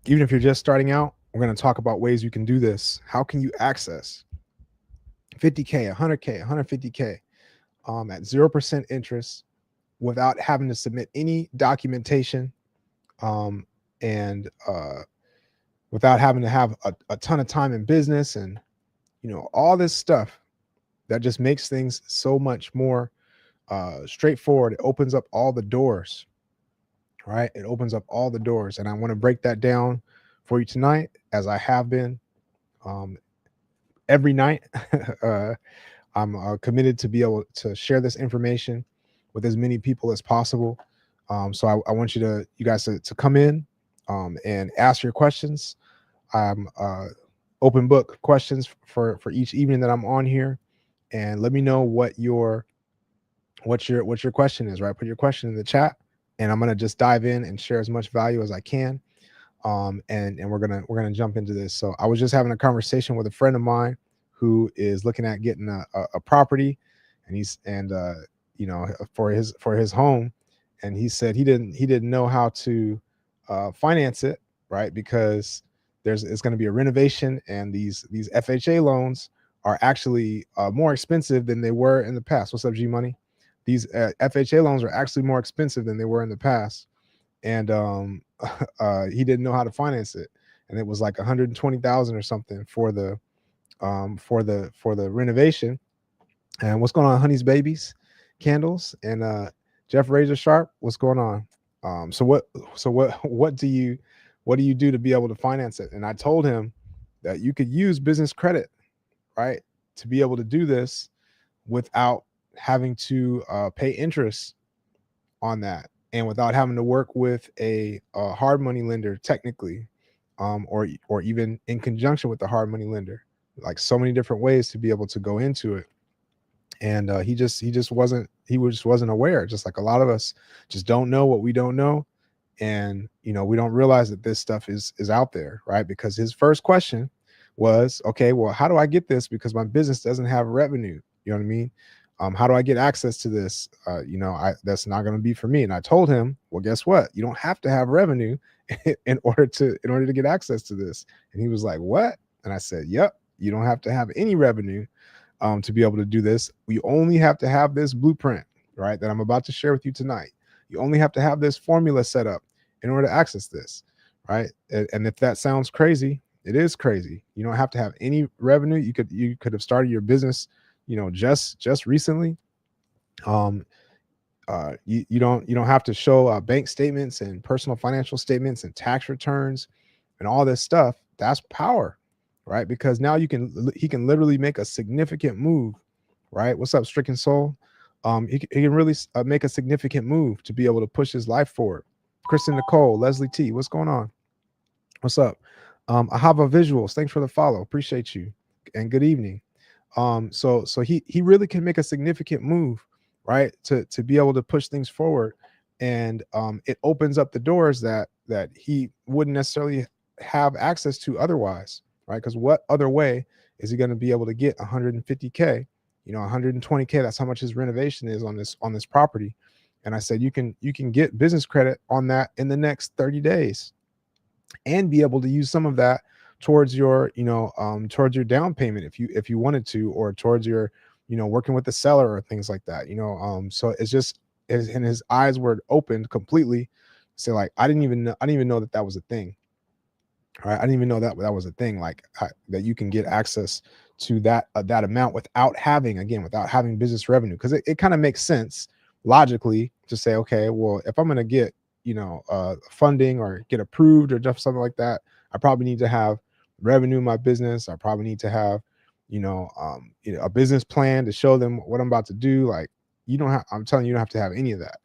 Even if you're just starting out, we're going to talk about ways you can do this. How can you access 50K, 100K, 150K at 0% interest without having to submit any documentation, um, and without having to have a ton of time in business, and all this stuff that just makes things so much more straightforward. It opens up all the doors, right? It opens up all the doors, and I want to break that down for you tonight, as I have been um, every night. uh, I'm committed to be able to share this information with as many people as possible. So I want you guys to come in and ask your questions. I'm open book questions for each evening that I'm on here, and let me know what your question is. Right, put your question in the chat, and I'm gonna just dive in and share as much value as I can. And we're gonna jump into this. So I was just having a conversation with a friend of mine who is looking at getting a property, and for his home, and he said he didn't know how to finance it, right? Because it's going to be a renovation, and these FHA loans are actually more expensive than they were in the past. What's up, G Money? These FHA loans are actually more expensive than they were in the past, and he didn't know how to finance it, and it was like 120,000 or something for the renovation. And what's going on, Honey's Babies, Candles, and Jeff Razor Sharp? What's going on? So what do you do to be able to finance it? And I told him that you could use business credit, right, to be able to do this without having to pay interest on that, and without having to work with a hard money lender technically, or even in conjunction with the hard money lender. Like, so many different ways to be able to go into it. And he just wasn't aware, just like a lot of us just don't know what we don't know. And we don't realize that this stuff is out there, right? Because his first question was, okay, well, how do I get this, because my business doesn't have revenue? You know what I mean? How do I get access to this? That's not going to be for me. And I told him, well, guess what? You don't have to have revenue in order to get access to this. And he was like, what? And I said, yep, you don't have to have any revenue to be able to do this. You only have to have this blueprint, right, that I'm about to share with you tonight. You only have to have this formula set up in order to access this, right? And if that sounds crazy, it is crazy. You don't have to have any revenue. You could have started your business, just recently. Um, you don't have to show bank statements and personal financial statements and tax returns and all this stuff. That's power, right? Because now he can literally make a significant move, right? What's up, Stricken Soul? He can really make a significant move to be able to push his life forward. Kristen Nicole, Leslie T, what's going on? What's up? Ahava Visuals, thanks for the follow. Appreciate you. And good evening. So he really can make a significant move, right? To be able to push things forward. And it opens up the doors that he wouldn't necessarily have access to otherwise, right? Because what other way is he going to be able to get 150K, 120K? That's how much his renovation is on this property. And I said, you can get business credit on that in the next 30 days, and be able to use some of that towards your down payment, if you wanted to, or towards your working with the seller or things like that. So it's just, and his eyes were opened completely. So, like, I didn't even know that was a thing. All right, I didn't even know that was a thing, like, that you can get access to that amount without having business revenue. Because it kind of makes sense logically to say, okay, well, if I'm going to get funding or get approved or just something like that, I probably need to have revenue in my business. I probably need to have a business plan to show them what I'm about to do. Like, I'm telling you, you don't have to have any of that.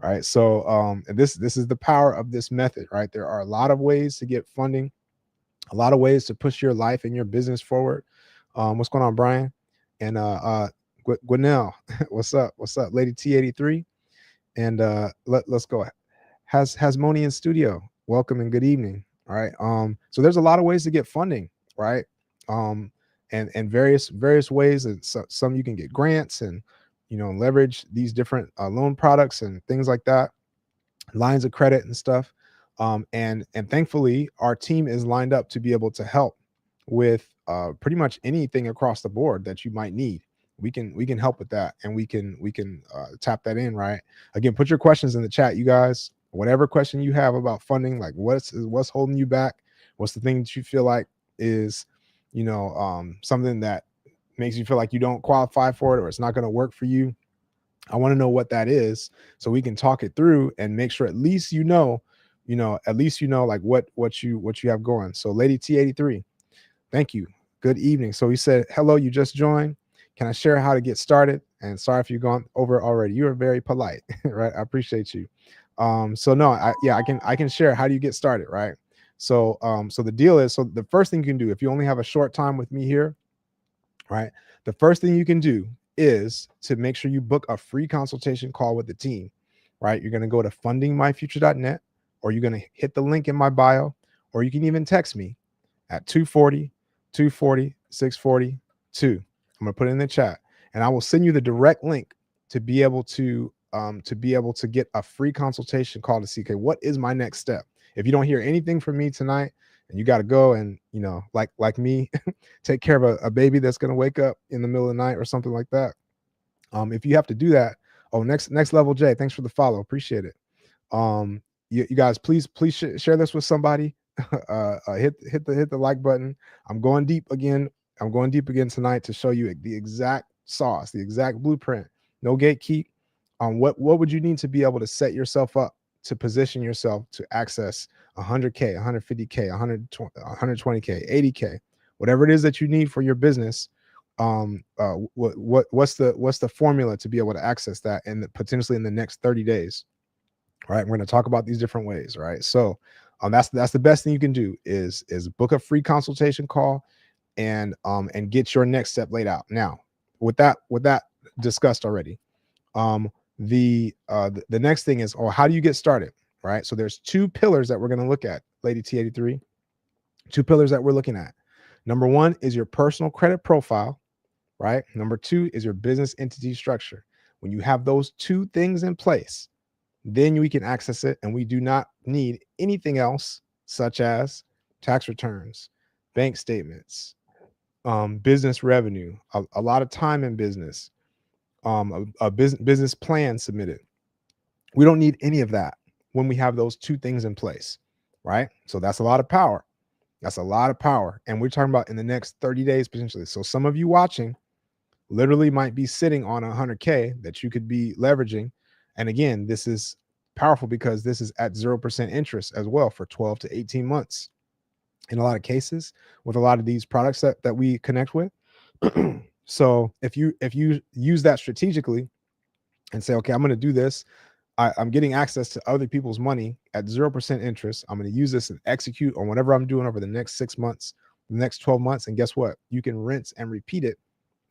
Right? So and this is the power of this method, right? There are a lot of ways to get funding, a lot of ways to push your life and your business forward. What's going on, Brian? And Gwinnell, what's up? What's up, Lady T83? And let's go. Hasmonian Studio, welcome and good evening. All right. So there's a lot of ways to get funding, right? And various ways. And some you can get grants and leverage these different loan products and things like that, lines of credit and stuff. And thankfully our team is lined up to be able to help with pretty much anything across the board that you might need. We can help with that, and we can tap that in, right? Again, put your questions in the chat, you guys. Whatever question you have about funding, like what's holding you back, what's the thing that you feel like is, something that makes you feel like you don't qualify for it, or it's not going to work for you. I want to know what that is, so we can talk it through and make sure at least like what you have going. So Lady T83, thank you. Good evening. So he said, hello, you just joined. Can I share how to get started? And sorry if you've gone over it already. You are very polite, right? I appreciate you. So no, I can share how do you get started, right? So the deal is, so the first thing you can do, if you only have a short time with me here, right? The first thing you can do is to make sure you book a free consultation call with the team, right? You're going to go to fundingmyfuture.net, or you're going to hit the link in my bio, or you can even text me at 240-240-642. I'm going to put it in the chat, and I will send you the direct link to be able to get a free consultation call to see, okay, what is my next step? If you don't hear anything from me tonight and you got to go and, like me, take care of a baby that's going to wake up in the middle of the night or something like that. If you have to do that, next level J, thanks for the follow, appreciate it. You guys, please share this with somebody. Hit the like button. I'm going deep again tonight to show you the exact sauce, the exact blueprint. No gatekeep. What would you need to be able to set yourself up to position yourself to access 100K, 150K, 120K, 80K, whatever it is that you need for your business. What's the formula to be able to access that, and potentially in the next 30 days, right? We're going to talk about these different ways, right? So that's the best thing you can do is book a free consultation call and get your next step laid out. Now, with that discussed already, the next thing is, how do you get started, right? So there's two pillars that we're going to look at, Lady T83. Two pillars that we're looking at. Number one is your personal credit profile, right? Number two is your business entity structure. When you have those two things in place, then we can access it, and we do not need anything else, such as tax returns, bank statements, business revenue, a lot of time in business, a business plan submitted. We don't need any of that when we have those two things in place, right? So that's a lot of power. That's a lot of power. And we're talking about in the next 30 days potentially. So some of you watching literally might be sitting on 100K that you could be leveraging. And again, this is powerful because this is at 0% interest as well for 12 to 18 months in a lot of cases with a lot of these products that we connect with. So if you use that strategically and say, okay, I'm going to do this, I'm getting access to other people's money at 0% interest. I'm going to use this and execute on whatever I'm doing over the next 6 months, the next 12 months. And guess what? You can rinse and repeat it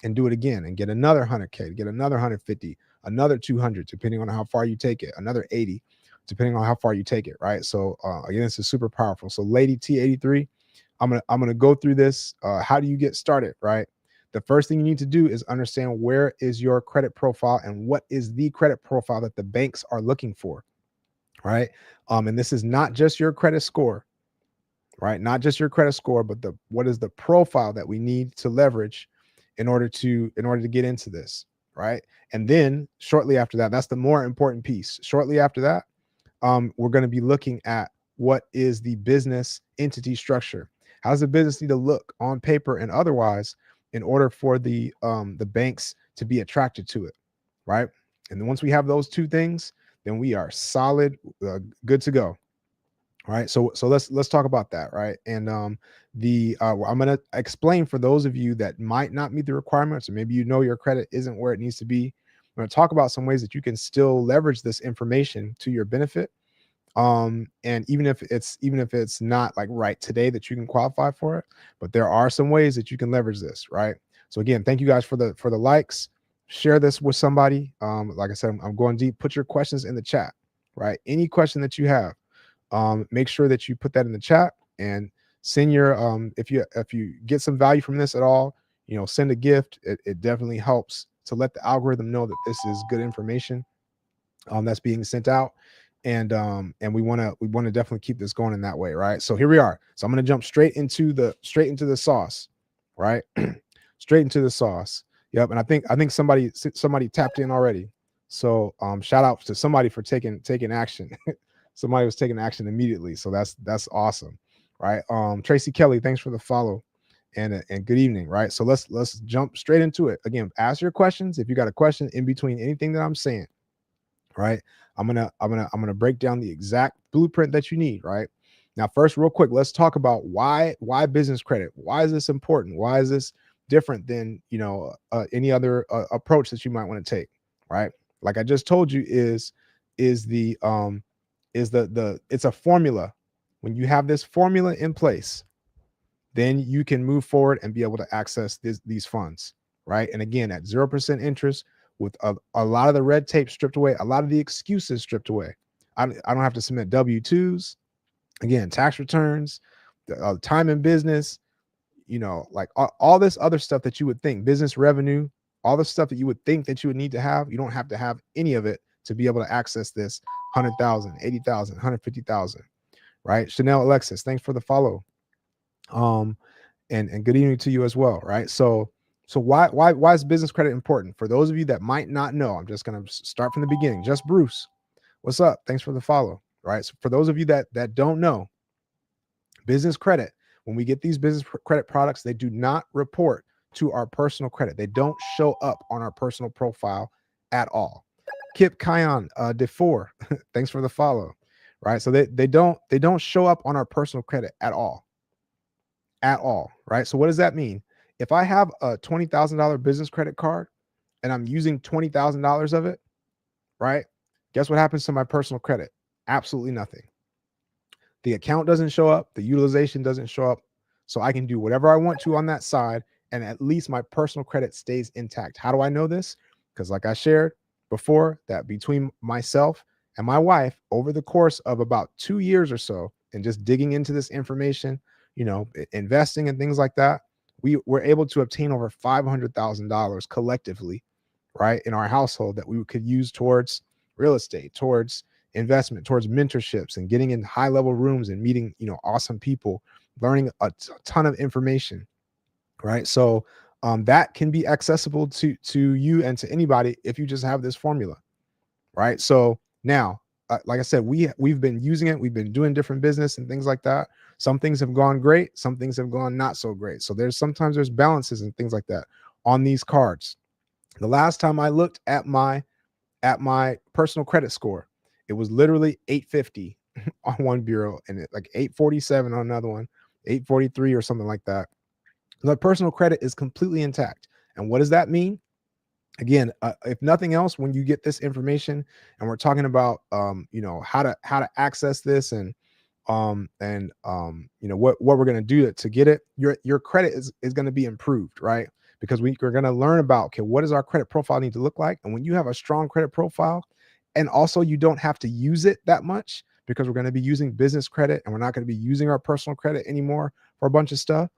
and do it again and get another 100K, get another 150, another 200, depending on how far you take it, another 80, depending on how far you take it, right? So again, this is super powerful. So Lady T83, I'm gonna go through this. How do you get started, right? The first thing you need to do is understand where is your credit profile and what is the credit profile that the banks are looking for, right? And this is not just your credit score, right? Not just your credit score, but what is the profile that we need to leverage in order to get into this, right? And then shortly after that, that's the more important piece. Shortly after that, we're going to be looking at what is the business entity structure. How does the business need to look on paper and otherwise in order for the banks to be attracted to it, right? And then once we have those two things, then we are solid, good to go. All right, so let's talk about that, right? And I'm going to explain for those of you that might not meet the requirements, or maybe your credit isn't where it needs to be. I'm going to talk about some ways that you can still leverage this information to your benefit. And even if it's not like right today that you can qualify for it, but there are some ways that you can leverage this, right? So again, thank you guys for the likes. Share this with somebody. Like I said, I'm going deep. Put your questions in the chat, right? Any question that you have, make sure that you put that in the chat and send your if you get some value from this at all, send a gift. It definitely helps to let the algorithm know that this is good information that's being sent out. and we want to definitely keep this going in that way, right? So here we are. So I'm going to jump straight into the sauce, right? Straight into the sauce. Yep. And I think somebody tapped in already. So shout out to somebody for taking action. Somebody was taking action immediately. So that's awesome, right? Tracy Kelly, thanks for the follow, and good evening, right? So let's jump straight into it. Again, ask your questions if you got a question in between anything that I'm saying, right? I'm gonna break down the exact blueprint that you need, right? Now, first, real quick, let's talk about why business credit. Why is this important? Why is this different than any other approach that you might want to take, right? Like I just told you, is the it's a formula. When you have this formula in place, then you can move forward and be able to access these funds, right? And again, at 0% interest, with a lot of the red tape stripped away, a lot of the excuses stripped away. I don't have to submit W-2s, again, tax returns, time in business, like all this other stuff that you would think, business revenue, all the stuff that you would think that you would need to have. You don't have to have any of it to be able to access this 100,000, 80,000, 150,000, right? Chanel Alexis, thanks for the follow. And good evening to you as well, right? So why is business credit important? For those of you that might not know, I'm just going to start from the beginning. Just Bruce, what's up? Thanks for the follow, right? So for those of you that don't know, business credit, when we get these business credit products, they do not report to our personal credit. They don't show up on our personal profile at all. Kip Kion DeFore, thanks for the follow, right? So they don't show up on our personal credit at all, right? So what does that mean? If I have a $20,000 business credit card and I'm using $20,000 of it, right? Guess what happens to my personal credit? Absolutely nothing. The account doesn't show up, the utilization doesn't show up. So I can do whatever I want to on that side, and at least my personal credit stays intact. How do I know this? Because like I shared before, that between myself and my wife, over the course of about 2 years or so, and just digging into this information, investing and things like that, we were able to obtain over $500,000 collectively, right, in our household that we could use towards real estate, towards investment, towards mentorships, and getting in high level rooms and meeting awesome people, learning a ton of information, right? So that can be accessible to you and to anybody if you just have this formula, right? So now, like I said, we've been using it, we've been doing different business and things like that. Some things have gone great, some things have gone not so great. So sometimes there's balances and things like that on these cards. The last time I looked at my personal credit score, it was literally 850 on one bureau and like 847 on another one, 843 or something like that. The personal credit is completely intact. And what does that mean? Again, if nothing else, when you get this information and we're talking about how to access this and what we're going to do to get it, your credit is going to be improved, right? Because we're going to learn about, okay, what does our credit profile need to look like? And when you have a strong credit profile, and also you don't have to use it that much, because we're going to be using business credit and we're not going to be using our personal credit anymore for a bunch of stuff,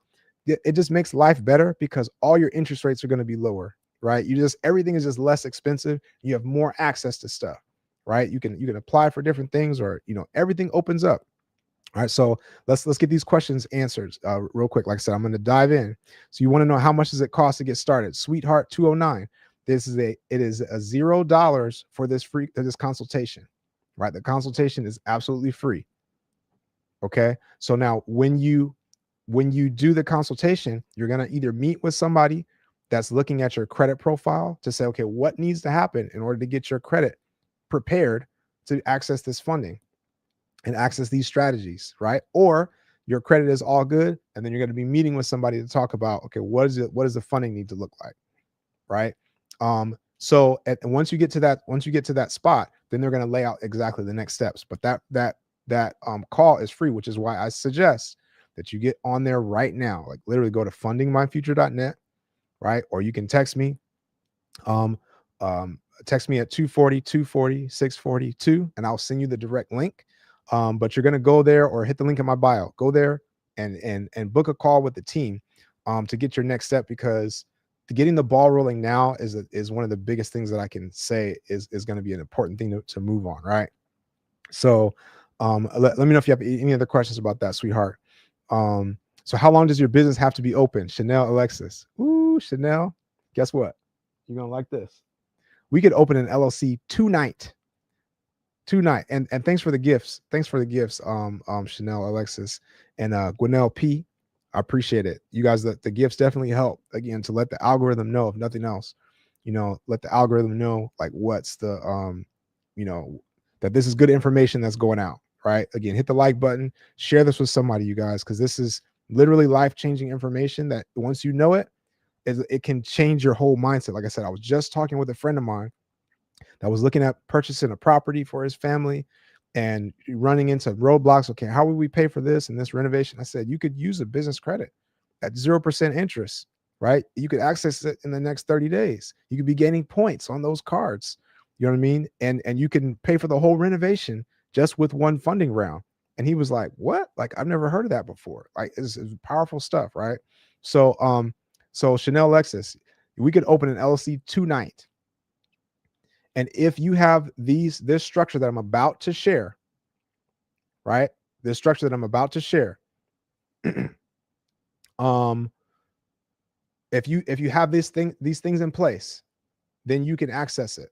it just makes life better because all your interest rates are going to be lower, right? Everything is just less expensive. You have more access to stuff, right? You can apply for different things, or everything opens up. All right, so let's get these questions answered real quick. Like I said, I'm going to dive in. So you want to know, how much does it cost to get started? Sweetheart 209. It is $0 for this consultation, right? The consultation is absolutely free. Okay, so now when you do the consultation, you're going to either meet with somebody that's looking at your credit profile to say, okay, what needs to happen in order to get your credit prepared to access this funding and access these strategies, right? Or your credit is all good, and then you're going to be meeting with somebody to talk about, okay, what does the funding need to look like, right? So once you get to that spot, then they're going to lay out exactly the next steps. But that call is free, which is why I suggest that you get on there right now. Like literally go to fundingmyfuture.net, right? Or you can text me. Text me at 240-240-642, and I'll send you the direct link. But you're gonna go there, or hit the link in my bio. Go there and book a call with the team to get your next step, because getting the ball rolling now is one of the biggest things that I can say is going to be an important thing to move on, right? So let me know if you have any other questions about that, sweetheart. So how long does your business have to be open? Chanel Alexis. Ooh, Chanel. Guess what? You're gonna like this. We could open an LLC tonight. Tonight. And thanks for the gifts. Thanks for the gifts, Chanel Alexis and Gwinnell P. I appreciate it. You guys, the gifts definitely help again to let the algorithm know, if nothing else. Let the algorithm know like what's the you know, that this is good information that's going out. Right. Again, hit the like button, share this with somebody, you guys, because this is literally life-changing information that once you know it, it can change your whole mindset. Like I said, I was just talking with a friend of mine that was looking at purchasing a property for his family and running into roadblocks. Okay, how will we pay for this and this renovation? I said, you could use a business credit at 0% interest, right? You could access it in the next 30 days. You could be gaining points on those cards. You know what I mean? And you can pay for the whole renovation just with one funding round. And he was like, what? Like, I've never heard of that before. Like, it's powerful stuff, right? So Chanel Lexus, we could open an LLC tonight. And if you have this structure that I'm about to share, right? This structure that I'm about to share, um, if you have these things in place, then you can access it,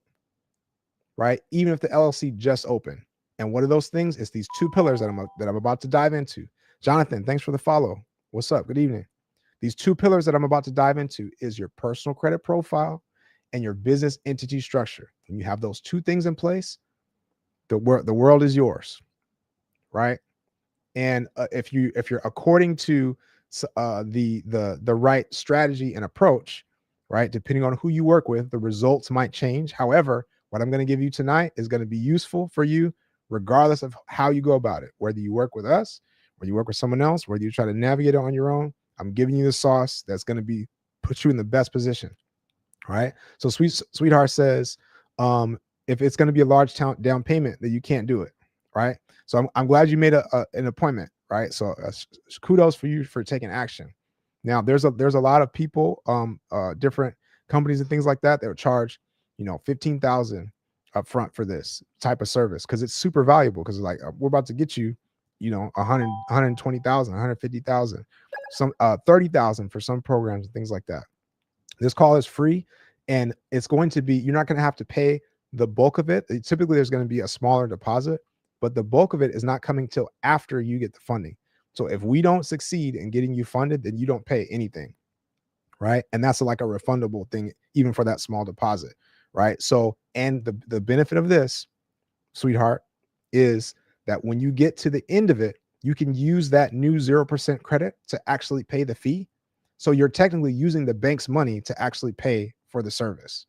right? Even if the LLC just opened. And what are those things? It's these two pillars that I'm about to dive into. Jonathan, thanks for the follow. What's up? Good evening. These two pillars that I'm about to dive into is your personal credit profile and your business entity structure. When you have those two things in place, the world is yours, right? And if you're according to the right strategy and approach, right, depending on who you work with, the results might change. However, what I'm going to give you tonight is going to be useful for you regardless of how you go about it, whether you work with us, whether you work with someone else, whether you try to navigate it on your own. I'm giving you the sauce that's going to be put you in the best position, right? So sweetheart says, if it's going to be a large down payment, that you can't do it, right? So I'm glad you made an appointment, right? So kudos for you for taking action. Now there's a lot of people, different companies and things like that that would charge, 15,000 up front for this type of service because it's super valuable. Because like we're about to get you, 120,000, 150,000, some 30,000 for some programs and things like that. This call is free, and it's going to be, you're not going to have to pay the bulk of it. Typically, there's going to be a smaller deposit, but the bulk of it is not coming till after you get the funding. So if we don't succeed in getting you funded, then you don't pay anything, right? And that's like a refundable thing, even for that small deposit, right? So, and the benefit of this, sweetheart, is that when you get to the end of it, you can use that new 0% credit to actually pay the fee. So you're technically using the bank's money to actually pay for the service,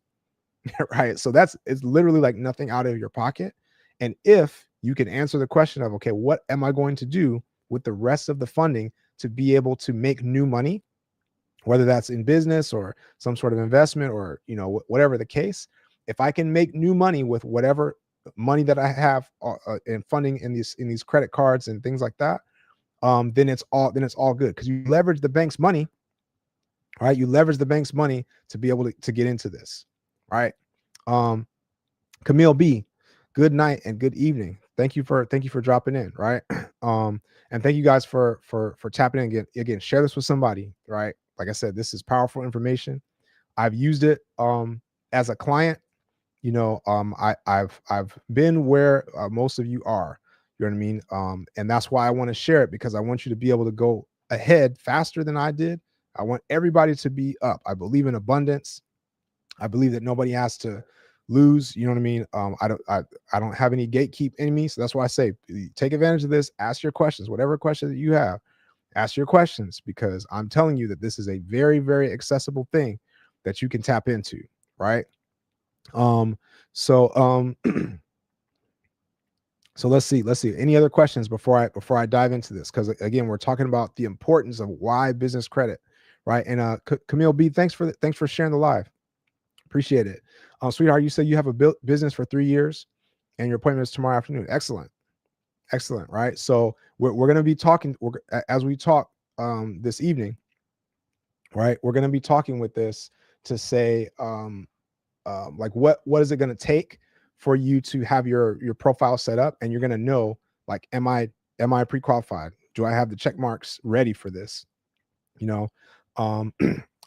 right? So it's literally like nothing out of your pocket. And if you can answer the question of, okay, what am I going to do with the rest of the funding to be able to make new money, whether that's in business or some sort of investment or, whatever the case, if I can make new money with whatever money that I have in funding in these credit cards and things like that, then it's all good because you leverage the bank's money. All right, you leverage the bank's money to be able to get into this. All right. Camille B, good night and good evening. Thank you for dropping in, right? And thank you guys for tapping in again. Share this with somebody, right? Like I said, this is powerful information. I've used it as a client. I've been where most of you are. You know what I mean? And that's why I want to share it, because I want you to be able to go ahead faster than I did. I want everybody to be up. I believe in abundance. I believe that nobody has to lose. You know what I mean? I don't have any gatekeep in me. So that's why I say take advantage of this. Ask your questions, whatever questions that you have. Ask your questions, because I'm telling you that this is a very, very accessible thing that you can tap into, right? So so let's see any other questions before I dive into this, because again, we're talking about the importance of why business credit, right? And Camille B, thanks for sharing the live. Appreciate it. Sweetheart, you said you have a business for 3 years and your appointment is tomorrow afternoon. Excellent. Right? So we're going to be talking, as we talk this evening, right? We're going to be talking with this to say, like what is it going to take for you to have your profile set up, and you're going to know, like, am I pre-qualified? Do I have the check marks ready for this? You know, um,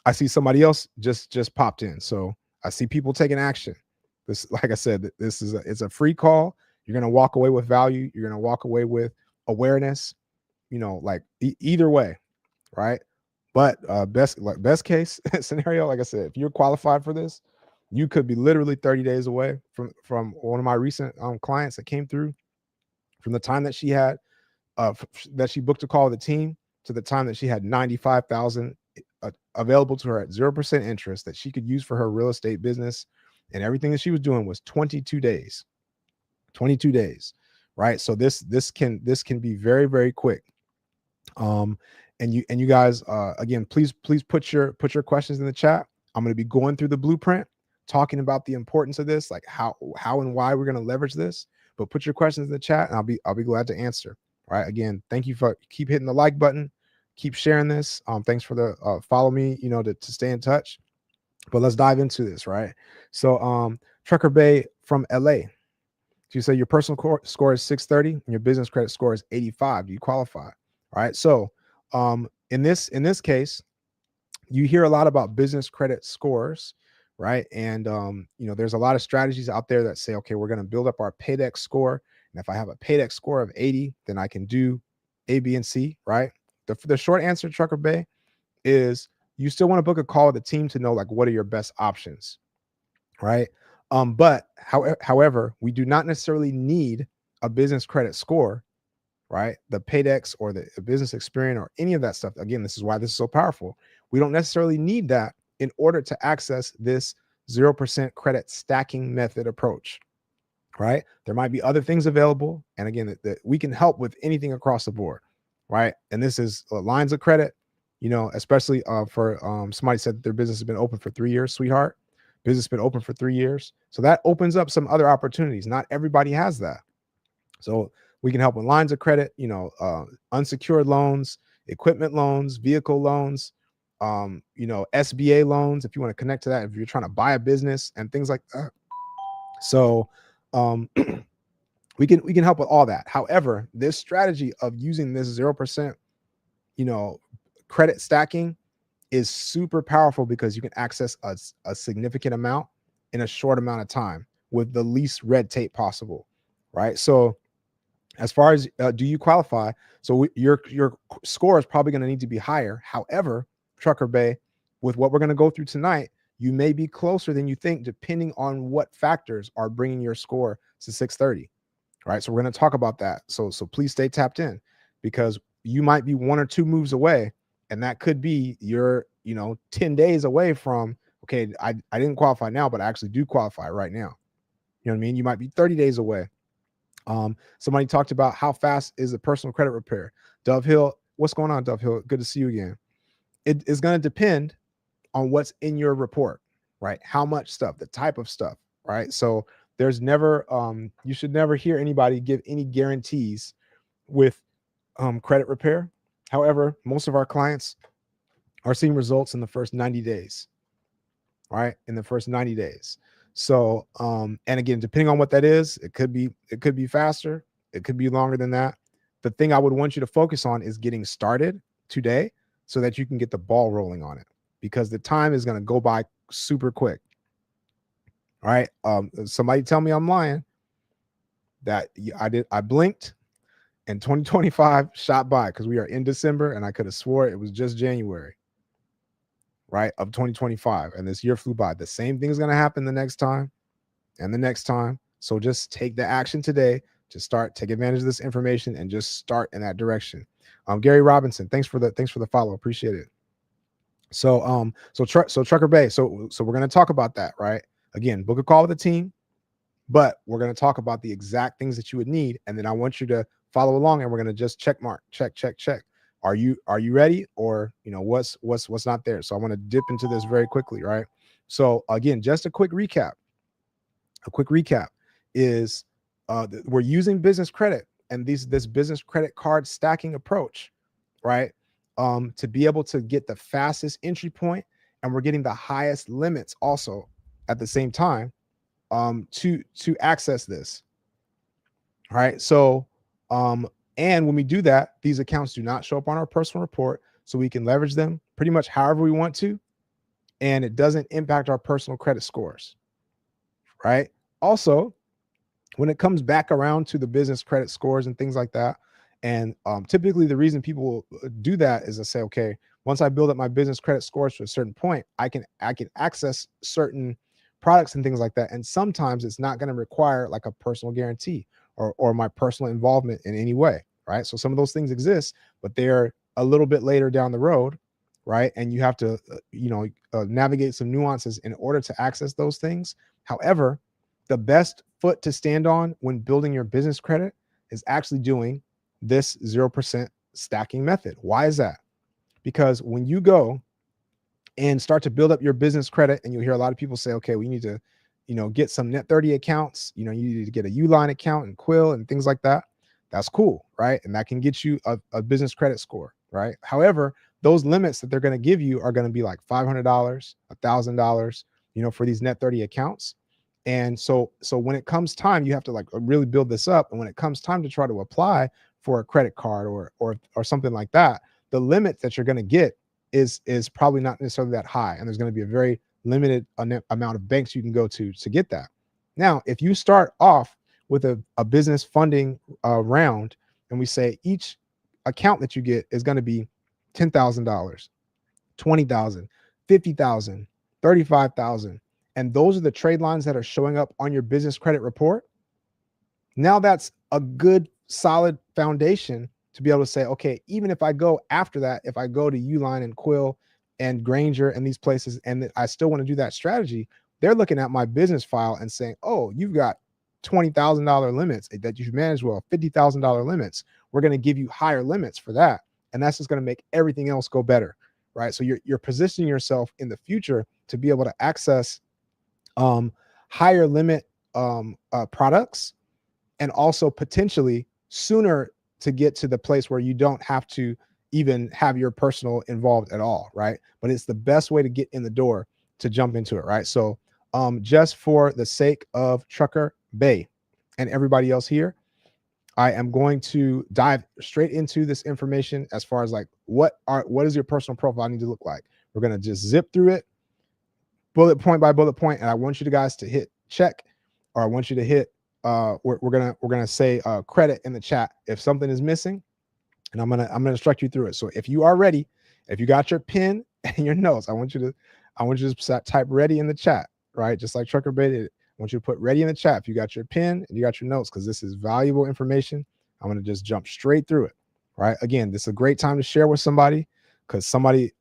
I see somebody else just popped in, so I see people taking action. This, like I said, this is it's a free call. You're going to walk away with value. You're going to walk away with awareness. Like either way, right? But best case scenario, like I said, if you're qualified for this, you could be literally 30 days away from one of my recent clients that came through. From the time that she had that she booked a call with the team to the time that she had 95,000 available to her at 0% interest that she could use for her real estate business, and everything that she was doing was 22 days. 22 days, right? So this can be very, very quick. And you guys, again, please put your questions in the chat. I'm going to be going through the blueprint, talking about the importance of this, like how and why we're going to leverage this. But put your questions in the chat, and I'll be glad to answer. All right. Again, thank you for keep hitting the like button, keep sharing this. Thanks for the follow me, to stay in touch. But let's dive into this, right? So Trucker Bay from LA. So you say your personal score is 630 and your business credit score is 85. Do you qualify? All right. So in this case, you hear a lot about business credit scores, right? And there's a lot of strategies out there that say, okay, we're going to build up our PAYDEX score. And if I have a PAYDEX score of 80, then I can do A, B, and C, right? The short answer, Trucker Bay, is you still want to book a call with the team to know, like, what are your best options, right? But however, we do not necessarily need a business credit score, right? The PAYDEX or the business experience or any of that stuff. Again, this is why this is so powerful. We don't necessarily need that in order to access this 0% credit stacking method approach, right? There might be other things available. And again, that we can help with anything across the board, right? And this is lines of credit, especially for somebody said that their business has been open for 3 years, sweetheart. Business has been open for 3 years. So that opens up some other opportunities. Not everybody has that. So we can help with lines of credit, unsecured loans, equipment loans, vehicle loans, SBA loans, if you want to connect to that, if you're trying to buy a business and things like that. So we can help with all that. However, this strategy of using this 0%, credit stacking is super powerful because you can access a significant amount in a short amount of time with the least red tape possible, right? So as far as do you qualify? So your score is probably going to need to be higher. However, Trucker Bay, with what we're going to go through tonight, you may be closer than you think, depending on what factors are bringing your score to 630. Right. So we're going to talk about that. So please stay tapped in, because you might be 1 or 2 moves away, and that could be you're 10 days away from, okay, I didn't qualify now, but I actually do qualify right now. You know what I mean? You might be 30 days away. Somebody talked about how fast is a personal credit repair. Dove Hill, what's going on, Dove Hill? Good to see you again. It is going to depend on what's in your report, right? How much stuff, the type of stuff, right? So there's never, you should never hear anybody give any guarantees with credit repair. However, most of our clients are seeing results in the first 90 days, right? In the first 90 days. So, and again, depending on what that is, it could be faster. It could be longer than that. The thing I would want you to focus on is getting started today so that you can get the ball rolling on it, because the time is going to go by super quick. All right. Somebody tell me I'm lying. That I blinked and 2025 shot by, because we are in December and I could have swore it was just January, right, of 2025. And this year flew by. The same thing is going to happen the next time and the next time. So just take the action today to take advantage of this information and just start in that direction. Gary Robinson, thanks for the follow. Appreciate it. So Trucker Bay. So we're going to talk about that, right? Again, book a call with the team, but we're going to talk about the exact things that you would need, and then I want you to follow along, and we're going to just check mark, check. Are you ready, or what's not there? So I want to dip into this very quickly, right? So again, just a quick recap. Is we're using business credit and this business credit card stacking approach, right? To be able to get the fastest entry point, and we're getting the highest limits also at the same time, to access this. All right. So and when we do that, these accounts do not show up on our personal report, so we can leverage them pretty much however we want to, and it doesn't impact our personal credit scores. Right. Also, when it comes back around to the business credit scores and things like that, and typically the reason people do that is to say, okay, once I build up my business credit scores to a certain point, I can access certain products and things like that. And sometimes it's not going to require like a personal guarantee or my personal involvement in any way, right? So some of those things exist, but they're a little bit later down the road, right? And you have to navigate some nuances in order to access those things. However, the best foot to stand on when building your business credit is actually doing this 0% stacking method. Why is that? Because when you go and start to build up your business credit, and you'll hear a lot of people say, okay, we need to, get some net 30 accounts, you need to get a Uline account and Quill and things like that. That's cool, right? And that can get you a business credit score, right? However, those limits that they're going to give you are going to be like $500, $1,000, for these net 30 accounts. And so when it comes time, you have to like really build this up. And when it comes time to try to apply for a credit card or something like that, the limit that you're going to get is probably not necessarily that high. And there's going to be a very limited amount of banks you can go to get that. Now, if you start off with a business funding round, and we say each account that you get is going to be $10,000, $20,000, $50,000, $35,000. And those are the trade lines that are showing up on your business credit report. Now that's a good solid foundation to be able to say, okay, even if I go after that, if I go to Uline and Quill and Granger and these places, and I still want to do that strategy, they're looking at my business file and saying, oh, you've got $20,000 limits that you've managed well, $50,000 limits. We're going to give you higher limits for that. And that's just going to make everything else go better, right? So you're positioning yourself in the future to be able to access higher limit products, and also potentially sooner to get to the place where you don't have to even have your personal involved at all, right? But it's the best way to get in the door to jump into it, right? So just for the sake of Trucker Bay and everybody else here, I am going to dive straight into this information as far as like what is your personal profile need to look like. We're going to just zip through it bullet point by bullet point, and I want you guys to hit check, or I want you to hit we're gonna say credit in the chat if something is missing, and I'm gonna instruct you through it. So if you are ready, if you got your pen and your notes, I want you to type ready in the chat, right? Just like Trucker Bay did. I want you to put ready in the chat if you got your pen and you got your notes, because this is valuable information. I'm gonna just jump straight through it, right? Again, this is a great time to share with somebody, because somebody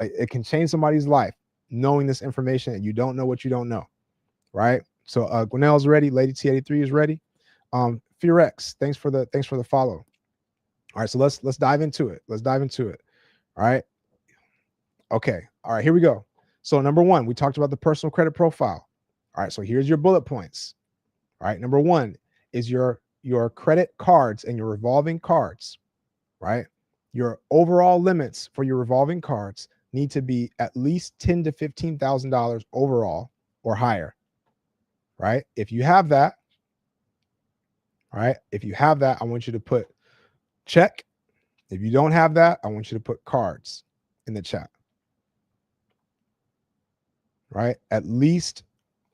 it can change somebody's life knowing this information, and you don't know what you don't know, right? So Gwinnell's ready, Lady T83 is ready. Fearx, thanks for the follow. All right, so let's dive into it. Let's dive into it. All right. Okay. All right, here we go. So number one, we talked about the personal credit profile. All right, so here's your bullet points. All right, number one is your credit cards and your revolving cards, right? Your overall limits for your revolving cards need to be at least $10,000 to $15,000 overall or higher, right? If you have that, all right, if you have that, I want you to put check. If you don't have that, I want you to put cards in the chat, right? At least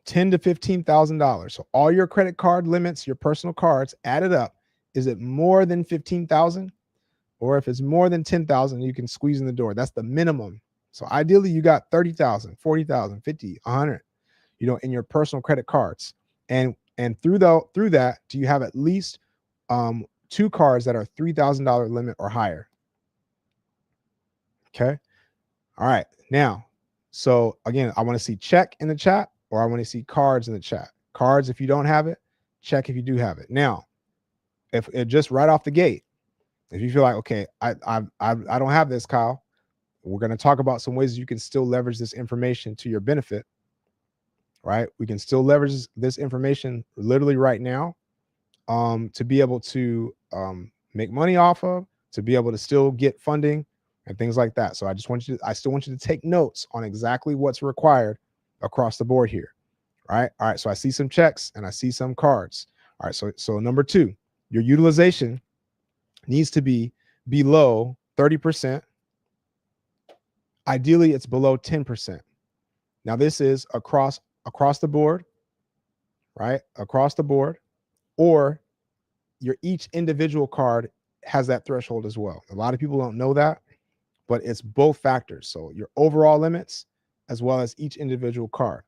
$10,000 to $15,000. So all your credit card limits, your personal cards added up, is it more than 15,000? Or if it's more than 10,000, you can squeeze in the door. That's the minimum. So ideally, you got 30,000, 40,000, 50, 100, in your personal credit cards. And through that, do you have at least two cards that are $3,000 limit or higher? Okay. All right. Now, so again, I want to see check in the chat, or I want to see cards in the chat. Cards if you don't have it, check if you do have it. Now, if it just right off the gate, if you feel like, okay, I don't have this, Kyle, we're going to talk about some ways you can still leverage this information to your benefit, right? We can still leverage this information literally right now to be able to make money off of, to be able to still get funding and things like that. So I still want you to take notes on exactly what's required across the board here, right? All right, so I see some checks and I see some cards. All right, so number 2, your utilization needs to be below 30%. Ideally, it's below 10%. Now, this is across the board, right? Across the board, or your each individual card has that threshold as well. A lot of people don't know that, but it's both factors. So your overall limits as well as each individual card,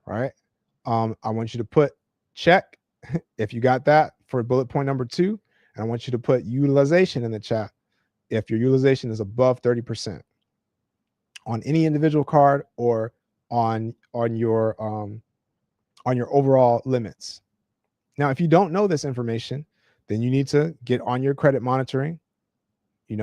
right? I want you to put check if you got that for bullet point number 2, and I want you to put utilization in the chat if your utilization is above 30% on any individual card or on your overall limits. Now, if you don't know this information, then you need to get on your credit monitoring. You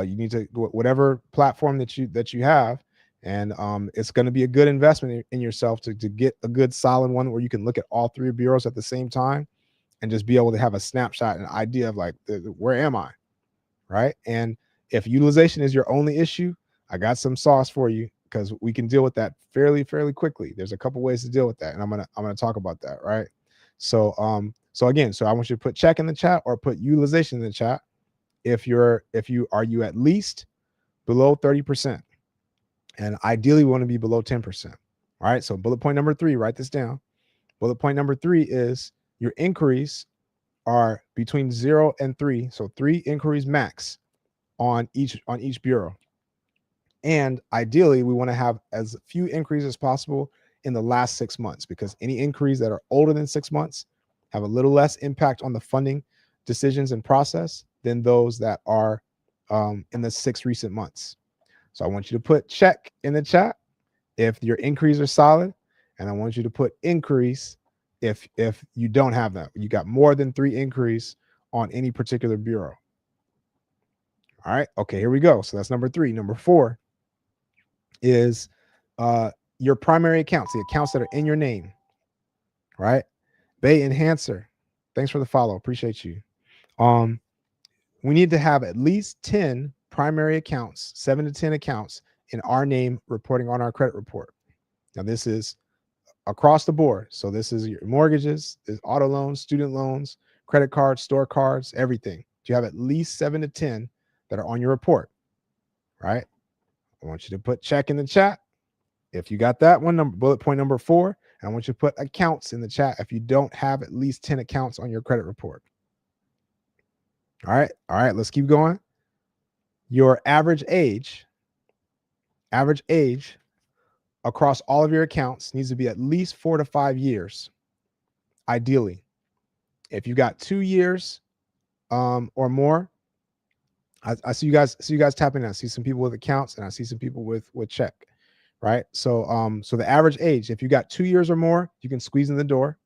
need to whatever platform that you have, and it's going to be a good investment in yourself to get a good solid one where you can look at all 3 bureaus at the same time and just be able to have a snapshot and idea of like where am I, right? And if utilization is your only issue, I got some sauce for you because we can deal with that fairly quickly. There's a couple ways to deal with that, and I'm gonna talk about that, right? So again, I want you to put check in the chat or put utilization in the chat if you are at least below 30%, and ideally we want to be below 10%. All right, so bullet point number 3, write this down. Bullet point number 3 is your inquiries are between 0 and 3, so 3 inquiries max on each bureau. And ideally, we want to have as few inquiries as possible in the last 6 months, because any inquiries that are older than 6 months have a little less impact on the funding decisions and process than those that are in the 6 recent months. So I want you to put check in the chat if your inquiries are solid, and I want you to put inquiries if you don't have that. You got more than 3 inquiries on any particular bureau. All right. Okay, here we go. So that's number 3. Number 4 is your primary accounts, the accounts that are in your name, right? Bay Enhancer, thanks for the follow. Appreciate you. We need to have at least 10 primary accounts, 7 to 10 accounts in our name reporting on our credit report. Now, this is across the board. So this is your mortgages, there's auto loans, student loans, credit cards, store cards, everything. You have at least 7 to 10 that are on your report, right? I want you to put check in the chat if you got that one, bullet point number 4. And I want you to put accounts in the chat if you don't have at least 10 accounts on your credit report. All right, let's keep going. Your average age across all of your accounts needs to be at least 4 to 5 years, ideally. If you got 2 years or more, I see you guys tapping. I see some people with accounts, and I see some people with check, right? So the average age, if you got 2 years or more, you can squeeze in the door.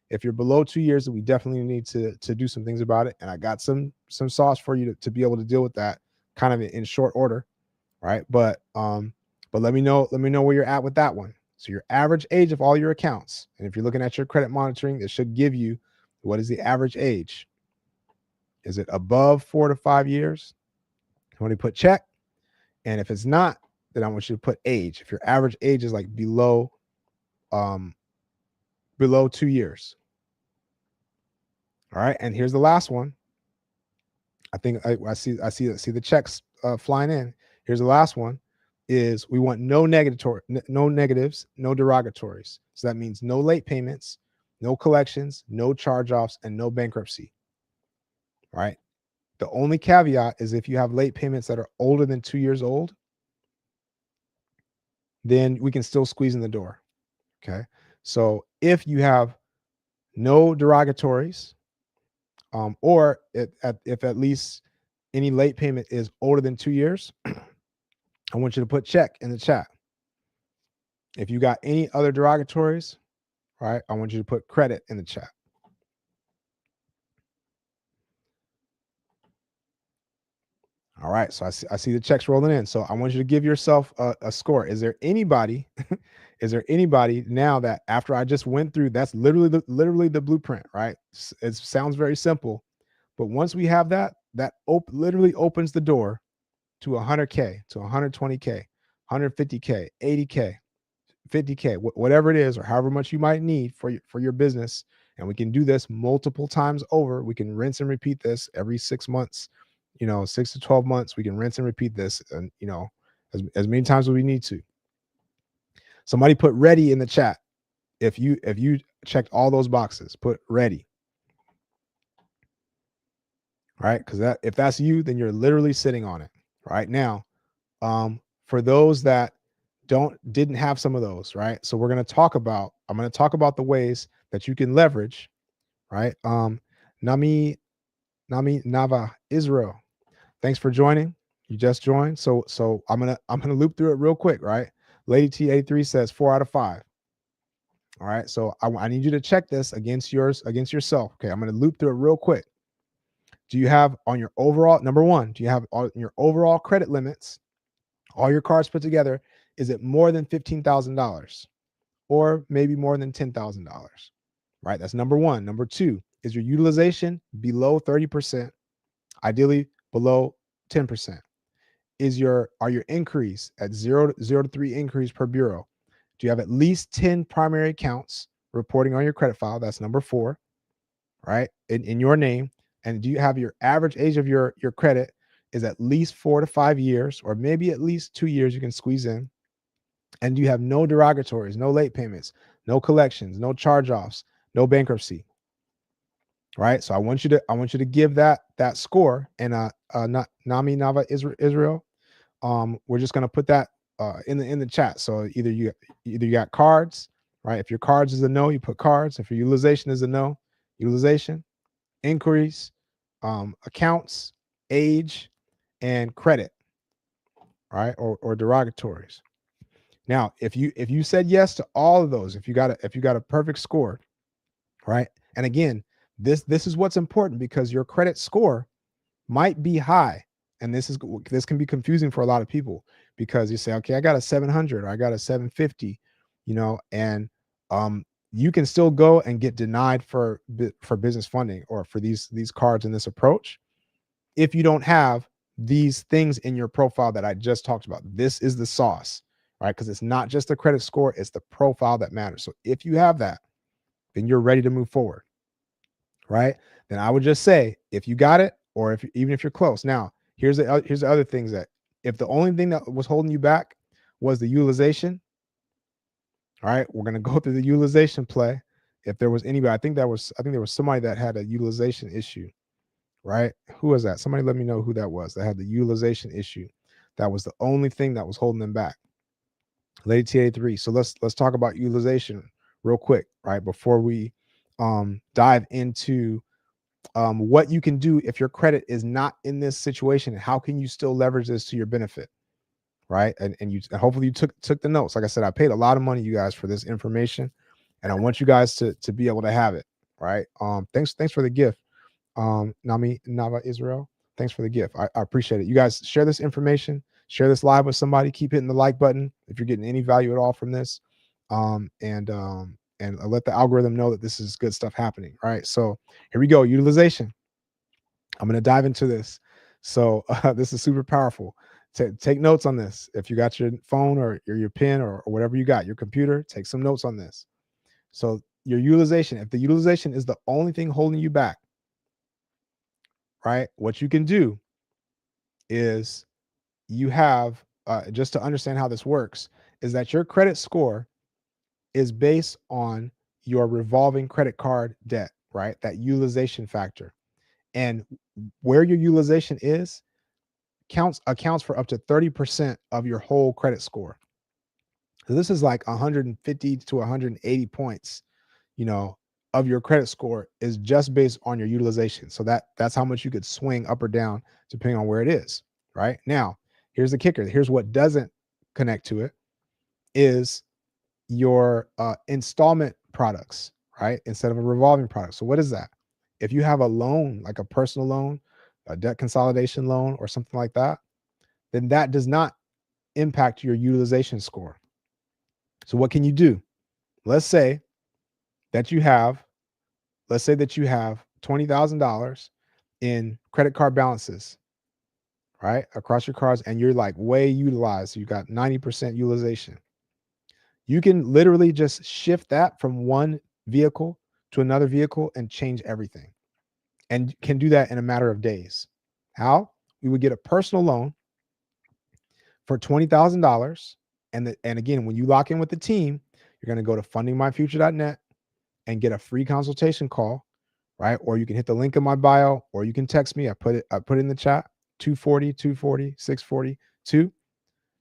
If you're below 2 years, then we definitely need to do some things about it. And I got some sauce for you to be able to deal with that kind of in short order, right? But let me know where you're at with that one. So your average age of all your accounts, and if you're looking at your credit monitoring, it should give you what is the average age. Is it above 4 to 5 years? I want to put check. And if it's not, then I want you to put age. If your average age is like below 2 years. All right. And here's the last one. I think I see the checks flying in. Here's the last one is we want no negatives, no derogatories. So that means no late payments, no collections, no charge-offs, and no bankruptcy. All right. The only caveat is if you have late payments that are older than 2 years old, then we can still squeeze in the door. Okay. So if you have no derogatories, or if at least any late payment is older than 2 years, I want you to put check in the chat. If you got any other derogatories, right, I want you to put credit in the chat. All right, so I see the checks rolling in. So I want you to give yourself a score. Is there anybody now that after I just went through, that's literally the blueprint, right? It sounds very simple, but once we have that literally opens the door to 100K, to 120K, 150K, 80K, 50K, whatever it is, or however much you might need for your business. And we can do this multiple times over. We can rinse and repeat this every 6 months, 6 to 12 months. We can rinse and repeat this, and as many times as we need to. Somebody put ready in the chat. If you checked all those boxes, put ready. Right? Because if that's you, then you're literally sitting on it right now. For those that didn't have some of those, right? So I'm going to talk about the ways that you can leverage, right? Nami Nava Israel. Thanks for joining. You just joined. So I'm gonna loop through it real quick, right? Lady T83 says 4 out of 5. All right. So I need you to check this against yourself. Okay, I'm gonna loop through it real quick. Do you have on your overall number one? Do you have on your overall credit limits, all your cards put together? Is it more than $15,000, or maybe more than $10,000? Right. That's number one. Number two, is your utilization below 30%? Ideally below 10%. Are your increase at 0 to 3 increase per bureau? Do you have at least 10 primary accounts reporting on your credit file? That's number 4, right? In your name. And do you have your average age of your credit is at least 4 to 5 years, or maybe at least 2 years you can squeeze in? And do you have no derogatories, no late payments, no collections, no charge-offs, no bankruptcy? Right? So I want you to give that score. And Nami Nava Israel, we're just going to put that in the chat. So either you got cards, right? If your cards is a no, you put cards. If your utilization is a no, utilization, inquiries, accounts, age, and credit, right? Or derogatories. Now, if you said yes to all of those, if you got a perfect score, right? And again, this is what's important, because your credit score might be high, and this can be confusing for a lot of people, because you say, okay, I got a 700 or I got a 750, and you can still go and get denied for business funding, or for these cards in this approach, if you don't have these things in your profile that I just talked about. This is the sauce, right? Because it's not just the credit score, it's the profile that matters. So if you have that, then you're ready to move forward, right? Then I would just say, if you got it, or even if you're close. Now, here's the other things, that if the only thing that was holding you back was the utilization, all right, we're going to go through the utilization play. If there was anybody, I think there was somebody that had a utilization issue, right? Who was that? Somebody let me know who that was that had the utilization issue. That was the only thing that was holding them back. Lady TA3. So let's talk about utilization real quick, right? Before we dive into what you can do if your credit is not in this situation, and how can you still leverage this to your benefit, right? And hopefully you took the notes. Like I said, I paid a lot of money, you guys, for this information, and I want you guys to be able to have it, right? Thanks for the gift, Nami Nava Israel. Thanks for the gift. I appreciate it. You guys share this information, share this live with somebody. Keep hitting the like button if you're getting any value at all from this, and let the algorithm know that this is good stuff happening. Right. So here we go. Utilization. I'm going to dive into this. So this is super powerful. Take notes on this. If you got your phone or your pen or whatever you got, your computer, take some notes on this. So your utilization, if the utilization is the only thing holding you back, right, what you can do is you have, just to understand how this works, is that your credit score is based on your revolving credit card debt, right? That utilization factor. And where your utilization is accounts for up to 30% of your whole credit score. So this is like 150 to 180 points, of your credit score is just based on your utilization. So that's how much you could swing up or down depending on where it is. Right now, here's the kicker. Here's what doesn't connect to it, is your installment products, right? Instead of a revolving product. So what is that? If you have a loan, like a personal loan, a debt consolidation loan, or something like that, then that does not impact your utilization score. So what can you do? Let's say that you have $20,000 in credit card balances, right? Across your cards, and you're like way utilized. So you got 90% utilization. You can literally just shift that from one vehicle to another vehicle and change everything, and can do that in a matter of days. How? We would get a personal loan for $20,000. And again, when you lock in with the team, you're going to go to fundingmyfuture.net and get a free consultation call, right? Or you can hit the link in my bio, or you can text me. I put it in the chat, 240-240-642. You're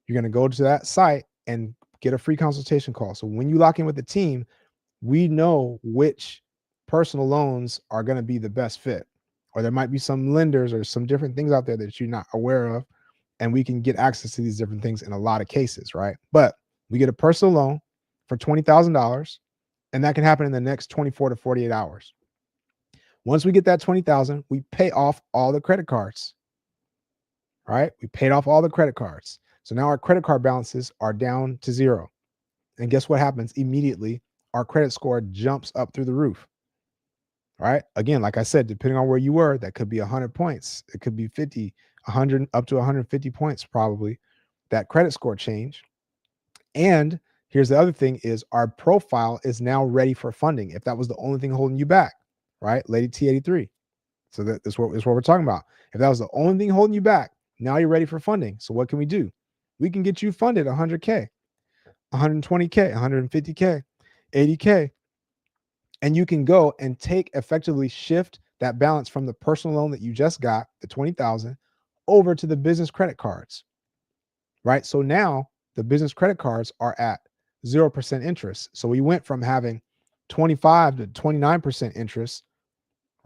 going to go to that site and get a free consultation call. So when you lock in with the team, we know which personal loans are going to be the best fit. Or there might be some lenders or some different things out there that you're not aware of, and we can get access to these different things in a lot of cases, right? But we get a personal loan for $20,000, and that can happen in the next 24 to 48 hours. Once we get that 20,000, we pay off all the credit cards, right? We paid off all the credit cards. So now our credit card balances are down to zero. And guess what happens? Immediately, our credit score jumps up through the roof, right? Again, like I said, depending on where you were, that could be 100 points. It could be 50, 100, up to 150 points probably, that credit score change. And here's the other thing is our profile is now ready for funding. If that was the only thing holding you back, right? Lady T83. So that's what we're talking about. If that was the only thing holding you back, now you're ready for funding. So what can we do? We can get you funded 100K, 120K, 150K, 80K. And you can go and effectively shift that balance from the personal loan that you just got, the 20,000, over to the business credit cards, right? So now the business credit cards are at 0% interest. So we went from having 25 to 29% interest,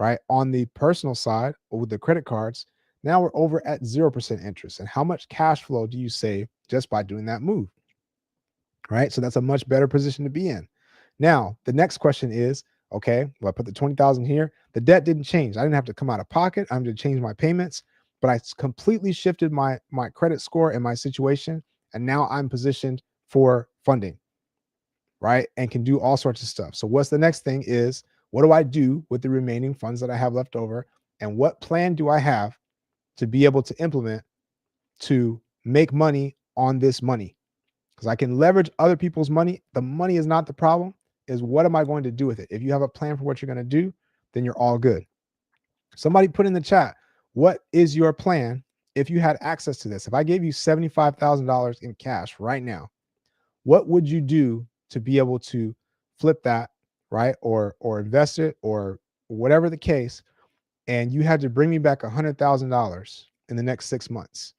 right, on the personal side with the credit cards. Now we're over at 0% interest. And how much cash flow do you save just by doing that move, right? So that's a much better position to be in. Now, the next question is, okay, well, I put the 20,000 here. The debt didn't change. I didn't have to come out of pocket. I'm going to change my payments, but I completely shifted my credit score and my situation. And now I'm positioned for funding, right? And can do all sorts of stuff. So what's the next thing is, what do I do with the remaining funds that I have left over? And what plan do I have to be able to implement to make money on this money? Because I can leverage other people's money. The money is not the problem, is what am I going to do with it? If you have a plan for what you're going to do, then you're all good. Somebody put in the chat, what is your plan if you had access to this? If I gave you $75,000 in cash right now, what would you do to be able to flip that, right? Or invest it, or whatever the case, and you had to bring me back $100,000 in the next 6 months.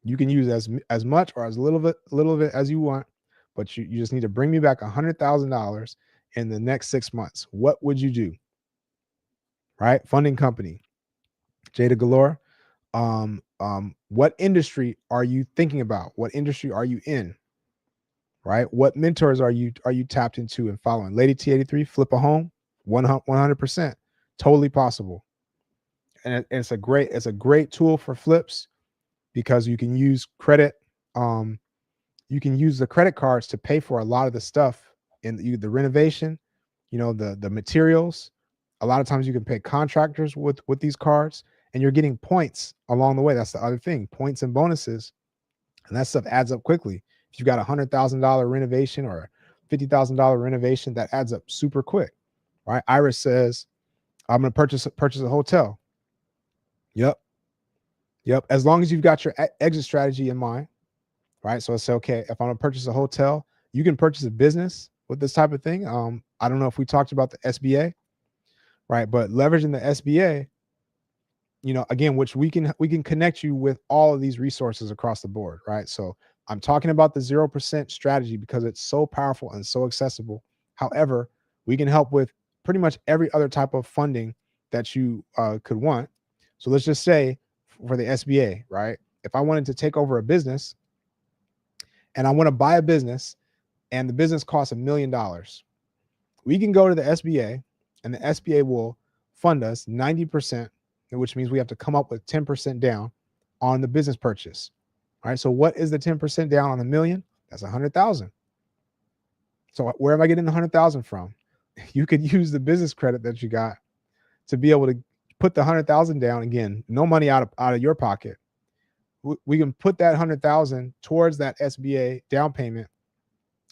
You can use as much or as little of it as you want, but you just need to bring me back $100,000 in the next 6 months. What would you do? Right? Funding company, Jada Galore. What industry are you thinking about? What industry are you in? Right? What mentors are you tapped into and following? Lady T83, flip a home, 100%, totally possible. And it's a great tool for flips, because you can use credit. You can use the credit cards to pay for a lot of the stuff in the renovation, the materials. A lot of times you can pay contractors with these cards, and you're getting points along the way. That's the other thing, points and bonuses, and that stuff adds up quickly. If you've got $100,000 renovation or $50,000 renovation, that adds up super quick, right? Iris says, I'm going to purchase a hotel. Yep. As long as you've got your exit strategy in mind, right? So I say, okay, if I'm going to purchase a hotel, you can purchase a business with this type of thing. I don't know if we talked about the SBA, right? But leveraging the SBA, again, which we can connect you with all of these resources across the board, right? So I'm talking about the 0% strategy because it's so powerful and so accessible. However, we can help with pretty much every other type of funding that you could want. So let's just say for the SBA, right? If I wanted to take over a business and I want to buy a business and the business costs $1 million, we can go to the SBA and the SBA will fund us 90%, which means we have to come up with 10% down on the business purchase. All right. So what is the 10% down on $1 million? That's 100,000. So where am I getting the 100,000 from? You could use the business credit that you got to be able to put the 100,000 down. Again, no money out of your pocket. We can put that 100,000 towards that SBA down payment,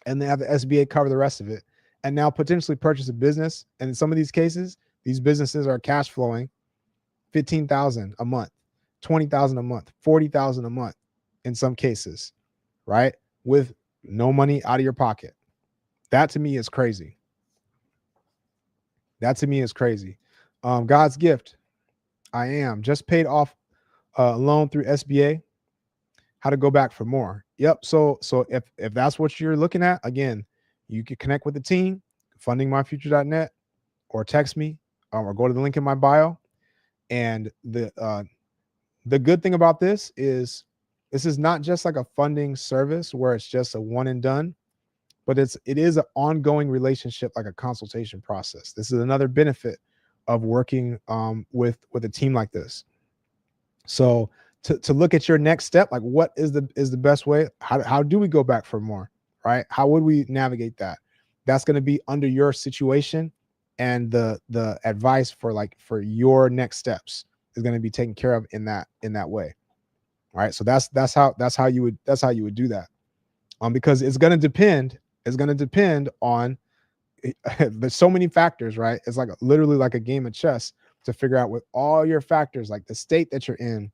and then have the SBA cover the rest of it, and now potentially purchase a business. And in some of these cases, these businesses are cash flowing 15,000 a month, 20,000 a month, 40,000 a month in some cases, right? With no money out of your pocket. That to me is crazy. That to me is crazy. God's gift. I am just paid off a loan through SBA. How to go back for more. Yep. So if that's what you're looking at, again, you can connect with the team, fundingmyfuture.net, or text me, or go to the link in my bio. And the good thing about this is not just like a funding service where it's just a one and done, but it is an ongoing relationship, like a consultation process. This is another benefit of working with a team like this. So to look at your next step, like what is the best way? How do we go back for more, right? How would we navigate that? That's going to be under your situation, and the advice for your next steps is going to be taken care of in that way. All right. So that's how you would do that. Because it's going to depend on there's so many factors, right? It's like literally like a game of chess to figure out with all your factors, like the state that you're in,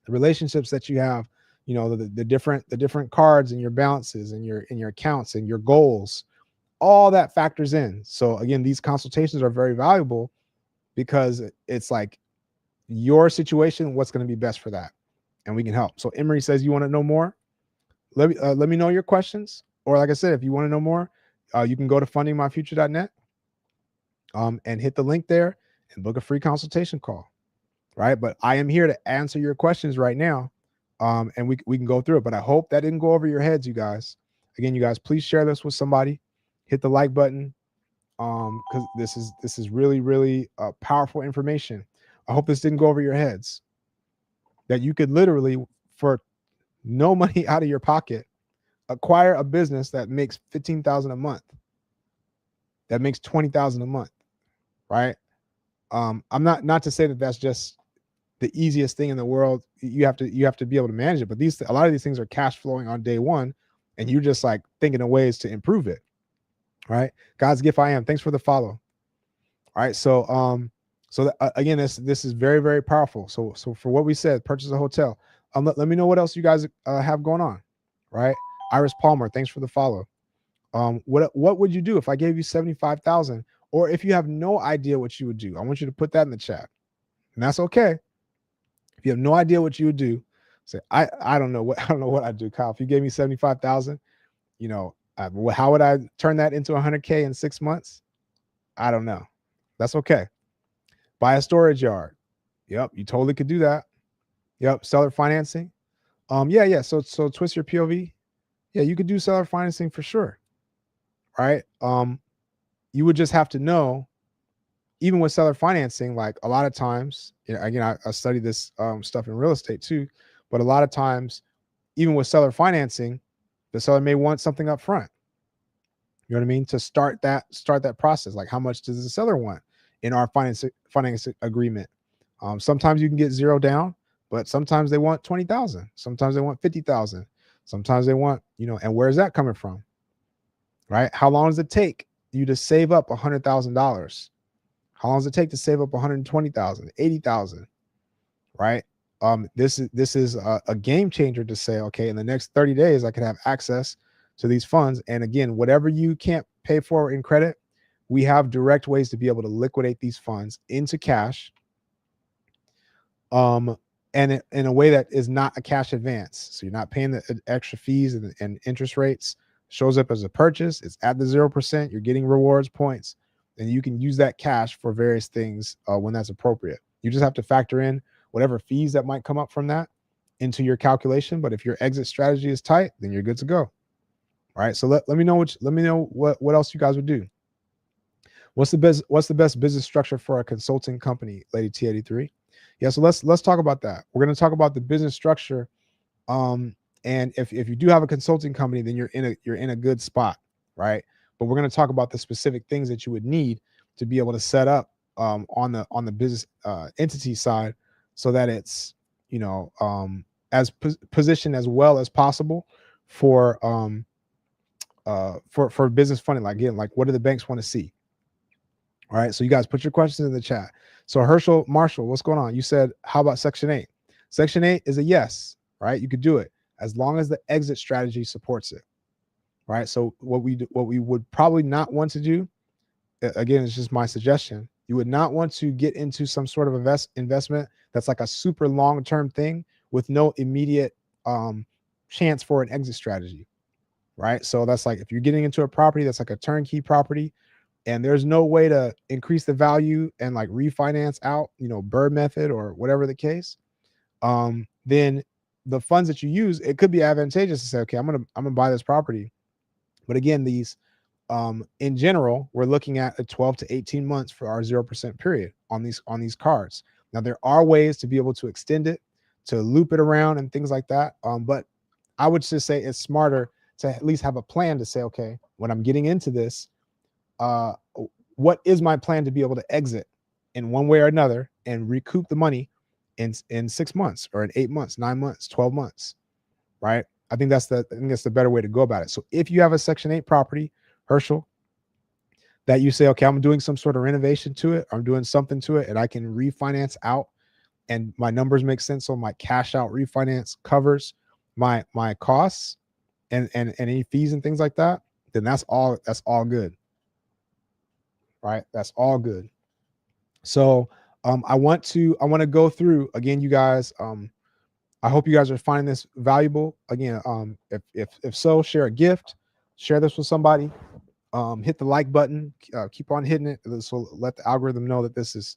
the relationships that you have, the different cards and your balances and your accounts and your goals, all that factors in. So again, these consultations are very valuable because it's like your situation, what's going to be best for that, and we can help. So Emery says, you want to know more? Let me know your questions, or like I said, if you want to know more, you can go to fundingmyfuture.net and hit the link there and book a free consultation call. Right. But I am here to answer your questions right now. And we can go through it. But I hope that didn't go over your heads, you guys. Again, you guys, please share this with somebody. Hit the like button. Because this is really, really powerful information. I hope this didn't go over your heads. That you could literally, for no money out of your pocket, acquire a business that makes 15,000 a month. That makes 20,000 a month. Right. I'm not to say that that's just the easiest thing in the world. You have to be able to manage it. But a lot of these things are cash flowing on day one, and you're just like thinking of ways to improve it. Right. God's gift. I am. Thanks for the follow. All right. So again, this is very, very powerful. So for what we said, purchase a hotel. Let me know what else you guys have going on. Right. Iris Palmer, thanks for the follow. What would you do if I gave you 75,000, or if you have no idea what you would do? I want you to put that in the chat, and that's okay. If you have no idea what you would do, say, I don't know what I'd do, Kyle. If you gave me 75,000, how would I turn that into 100K in 6 months? I don't know. That's okay. Buy a storage yard. Yep, you totally could do that. Yep, seller financing. Yeah. So twist your POV. Yeah, you could do seller financing for sure. Right. You would just have to know, even with seller financing, like a lot of times, again, I study this stuff in real estate too, but a lot of times, even with seller financing, the seller may want something up front. You know what I mean? To start that process. Like, how much does the seller want in our finance agreement? Sometimes you can get zero down, but sometimes they want 20,000. Sometimes they want 50,000. Sometimes they want, and where's that coming from? Right? How long does it take you to save up $100,000? How long does it take to save up 120,000, 80,000? Right? This is a game changer to say, okay, in the next 30 days, I can have access to these funds. And again, whatever you can't pay for in credit, we have direct ways to be able to liquidate these funds into cash. And in a way that is not a cash advance. So you're not paying the extra fees and interest rates. Shows up as a purchase. It's at the 0%. You're getting rewards points, and you can use that cash for various things when that's appropriate. You just have to factor in whatever fees that might come up from that into your calculation. But if your exit strategy is tight, then you're good to go. All right. So let me know what else you guys would do. What's the best business structure for a consulting company, Lady T83? Yeah. So let's talk about that. We're going to talk about the business structure. And if you do have a consulting company, then you're in a good spot, right? But we're going to talk about the specific things that you would need to be able to set up on the business entity side, so that it's as positioned as well as possible for for business funding. Like, again, like, what do the banks want to see? All right, so you guys put your questions in the chat. So Herschel Marshall, what's going on? You said, how about Section 8? Section 8 is a yes, right? You could do it as long as the exit strategy supports it, right? So what we would probably not want to do, again, it's just my suggestion. You would not want to get into some sort of investment that's like a super long-term thing with no immediate chance for an exit strategy, right? So that's like if you're getting into a property that's like a turnkey property, and there's no way to increase the value and like refinance out, Bird method or whatever the case, then the funds that you use, it could be advantageous to say, okay, I'm gonna buy this property. But again, these in general, we're looking at a 12 to 18 months for our 0% period on these cards. Now there are ways to be able to extend it, to loop it around and things like that. But I would just say it's smarter to at least have a plan to say, okay, when I'm getting into this, what is my plan to be able to exit in one way or another and recoup the money in 6 months or in 8 months, 9 months, 12 months, right? I think that's the better way to go about it. So if you have a Section 8 property, Herschel, that you say, okay, I'm doing some sort of renovation to it, I'm doing something to it, and I can refinance out, and my numbers make sense, so my cash out refinance covers my costs and any fees and things like that, then that's all good. Right? That's all good. So I want to go through again, you guys. I hope you guys are finding this valuable. Again, if so, share a gift, share this with somebody. Hit the like button. Keep on hitting it. This will let the algorithm know that this is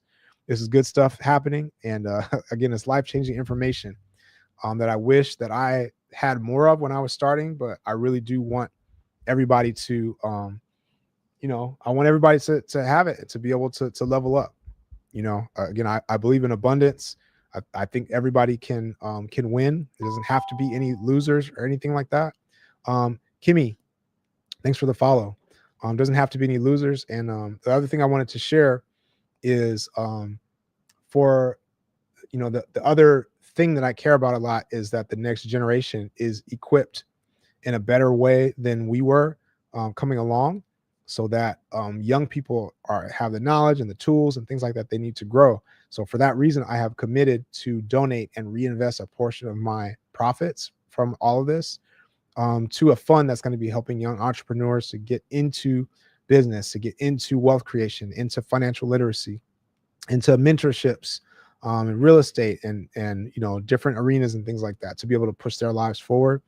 good stuff happening. And again, it's life-changing information that I wish that I had more of when I was starting. But I really do want everybody to I want everybody to have it, to be able to level up. Again, I believe in abundance. I think everybody can win. It doesn't have to be any losers or anything like that. Kimmy, thanks for the follow. Doesn't have to be any losers. And the other thing I wanted to share is for the other thing that I care about a lot is that the next generation is equipped in a better way than we were coming along, so that young people have the knowledge and the tools and things like that they need to grow. So for that reason, I have committed to donate and reinvest a portion of my profits from all of this to a fund that's going to be helping young entrepreneurs to get into business, to get into wealth creation, into financial literacy, into mentorships, and real estate, and different arenas and things like that, to be able to push their lives forward.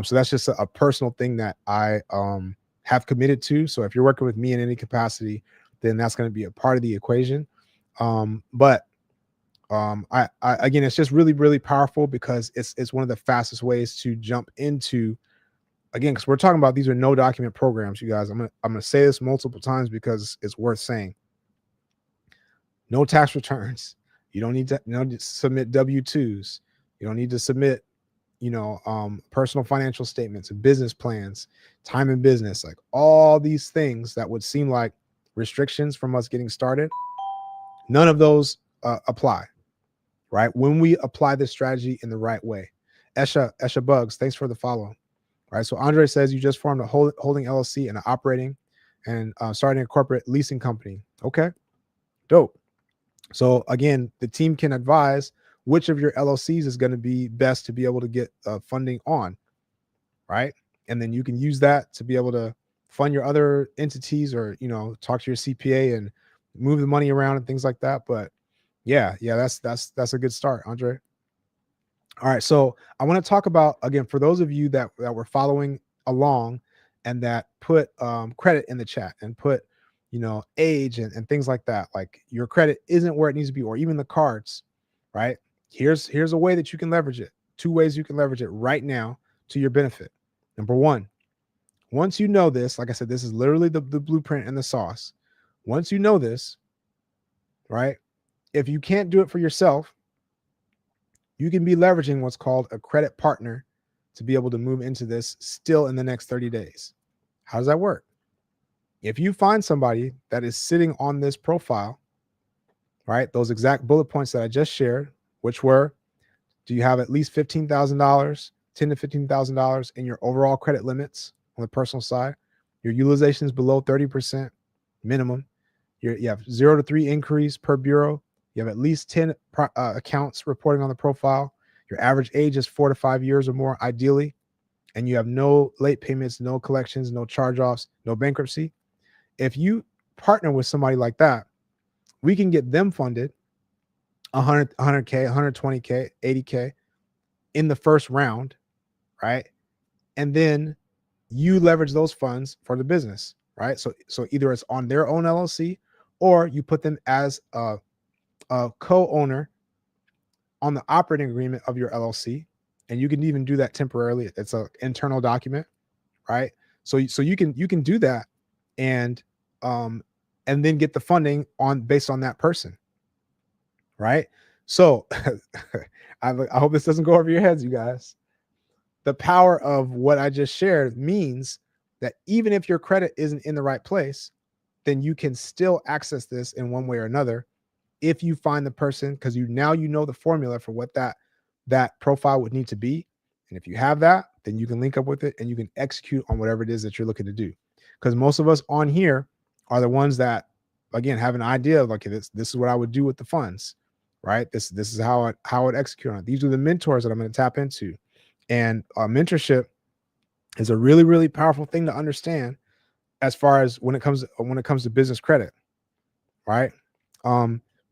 So that's just a personal thing that I have committed to. So if you're working with me in any capacity, then that's going to be a part of the equation. But I again, it's just really, really powerful because it's one of the fastest ways to jump into, again, because we're talking about these are no document programs, you guys. I'm gonna say this multiple times because it's worth saying. No tax returns. You don't need to submit W-2s. You don't need to submit personal financial statements and business plans, time in business, like all these things that would seem like restrictions from us getting started. None of those apply, right? When we apply this strategy in the right way. Esha Bugs, thanks for the follow. Right. So Andre says you just formed a holding LLC and an operating and starting a corporate leasing company. Okay, dope. So again, the team can advise which of your LLCs is going to be best to be able to get funding on, right? And then you can use that to be able to fund your other entities, or talk to your CPA and move the money around and things like that. But yeah, that's a good start, Andre. All right, so I want to talk about, again, for those of you that were following along and that put credit in the chat and put age and things like that, like your credit isn't where it needs to be, or even the cards, right? Here's a way that you can leverage it. 2 ways you can leverage it right now to your benefit. Number one, once you know this, like I said, this is literally the blueprint and the sauce. Once you know this, right, if you can't do it for yourself, you can be leveraging what's called a credit partner to be able to move into this still in the next 30 days. How does that work? If you find somebody that is sitting on this profile, right, those exact bullet points that I just shared, which were, do you have at least $15,000, $10,000 to $15,000 in your overall credit limits, on the personal side. Your utilization is below 30% minimum. You have 0 to 3 inquiries per bureau. You have at least 10 accounts reporting on the profile. Your average age is 4 to 5 years or more, ideally. And you have no late payments, no collections, no charge-offs, no bankruptcy. If you partner with somebody like that, we can get them funded 100K, 120K, 80K in the first round, right? And then you leverage those funds for the business, right? So either it's on their own LLC or you put them as a co-owner on the operating agreement of your LLC. And you can even do that temporarily. It's an internal document, right? So you can do that and then get the funding based on that person, right? So I hope this doesn't go over your heads, you guys. The power of what I just shared means that even if your credit isn't in the right place, then you can still access this in one way or another if you find the person, because you know the formula for what that profile would need to be. And if you have that, then you can link up with it and you can execute on whatever it is that you're looking to do. Because most of us on here are the ones that, again, have an idea of, okay, this is what I would do with the funds, right? This is how I'd execute on it. These are the mentors that I'm going to tap into. And mentorship is a really, really powerful thing to understand as far as when it comes to business credit, right?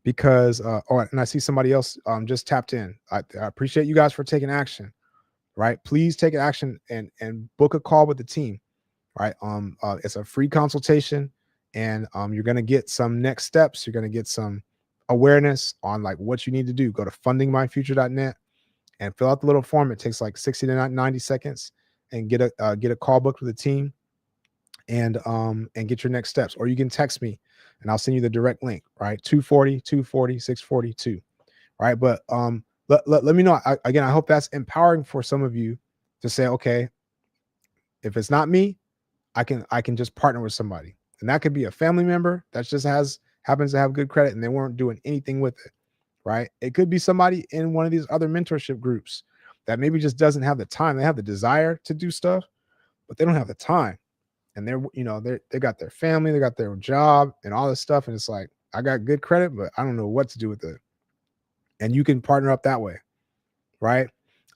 Because and I see somebody else just tapped in. I appreciate you guys for taking action, right? Please take action and book a call with the team, right? It's a free consultation, and you're gonna get some next steps. You're gonna get some awareness on like what you need to do. Go to fundingmyfuture.net and fill out the little form. It takes like 60 to 90 seconds, and get a call booked with the team, and get your next steps. Or you can text me and I'll send you the direct link, right? 240-240-642, right? But let me know. Again, I hope that's empowering for some of you to say, okay, if it's not me, I can just partner with somebody. And that could be a family member that just happens to have good credit and they weren't doing anything with it, right? It could be somebody in one of these other mentorship groups that maybe just doesn't have the time. They have the desire to do stuff, but they don't have the time. And they got their family, they got their job and all this stuff. And it's like, I got good credit, but I don't know what to do with it. And you can partner up that way, right?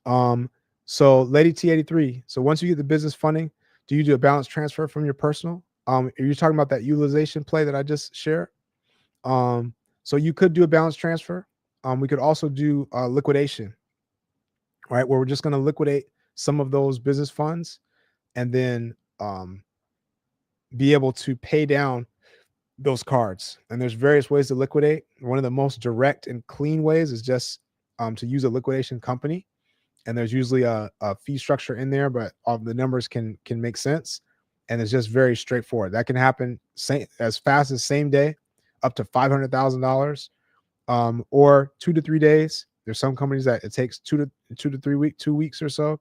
So Lady T83. So once you get the business funding, do you do a balance transfer from your personal? Are you talking about that utilization play that I just shared? So you could do a balance transfer. We could also do liquidation, right? Where we're just going to liquidate some of those business funds and then be able to pay down those cards. And there's various ways to liquidate. One of the most direct and clean ways is just to use a liquidation company. And there's usually a fee structure in there, but all the numbers can make sense. And it's just very straightforward. That can happen as fast as same day, up to $500,000, or 2 to 3 days. There's some companies that it takes 2 to 3 weeks, 2 weeks or so.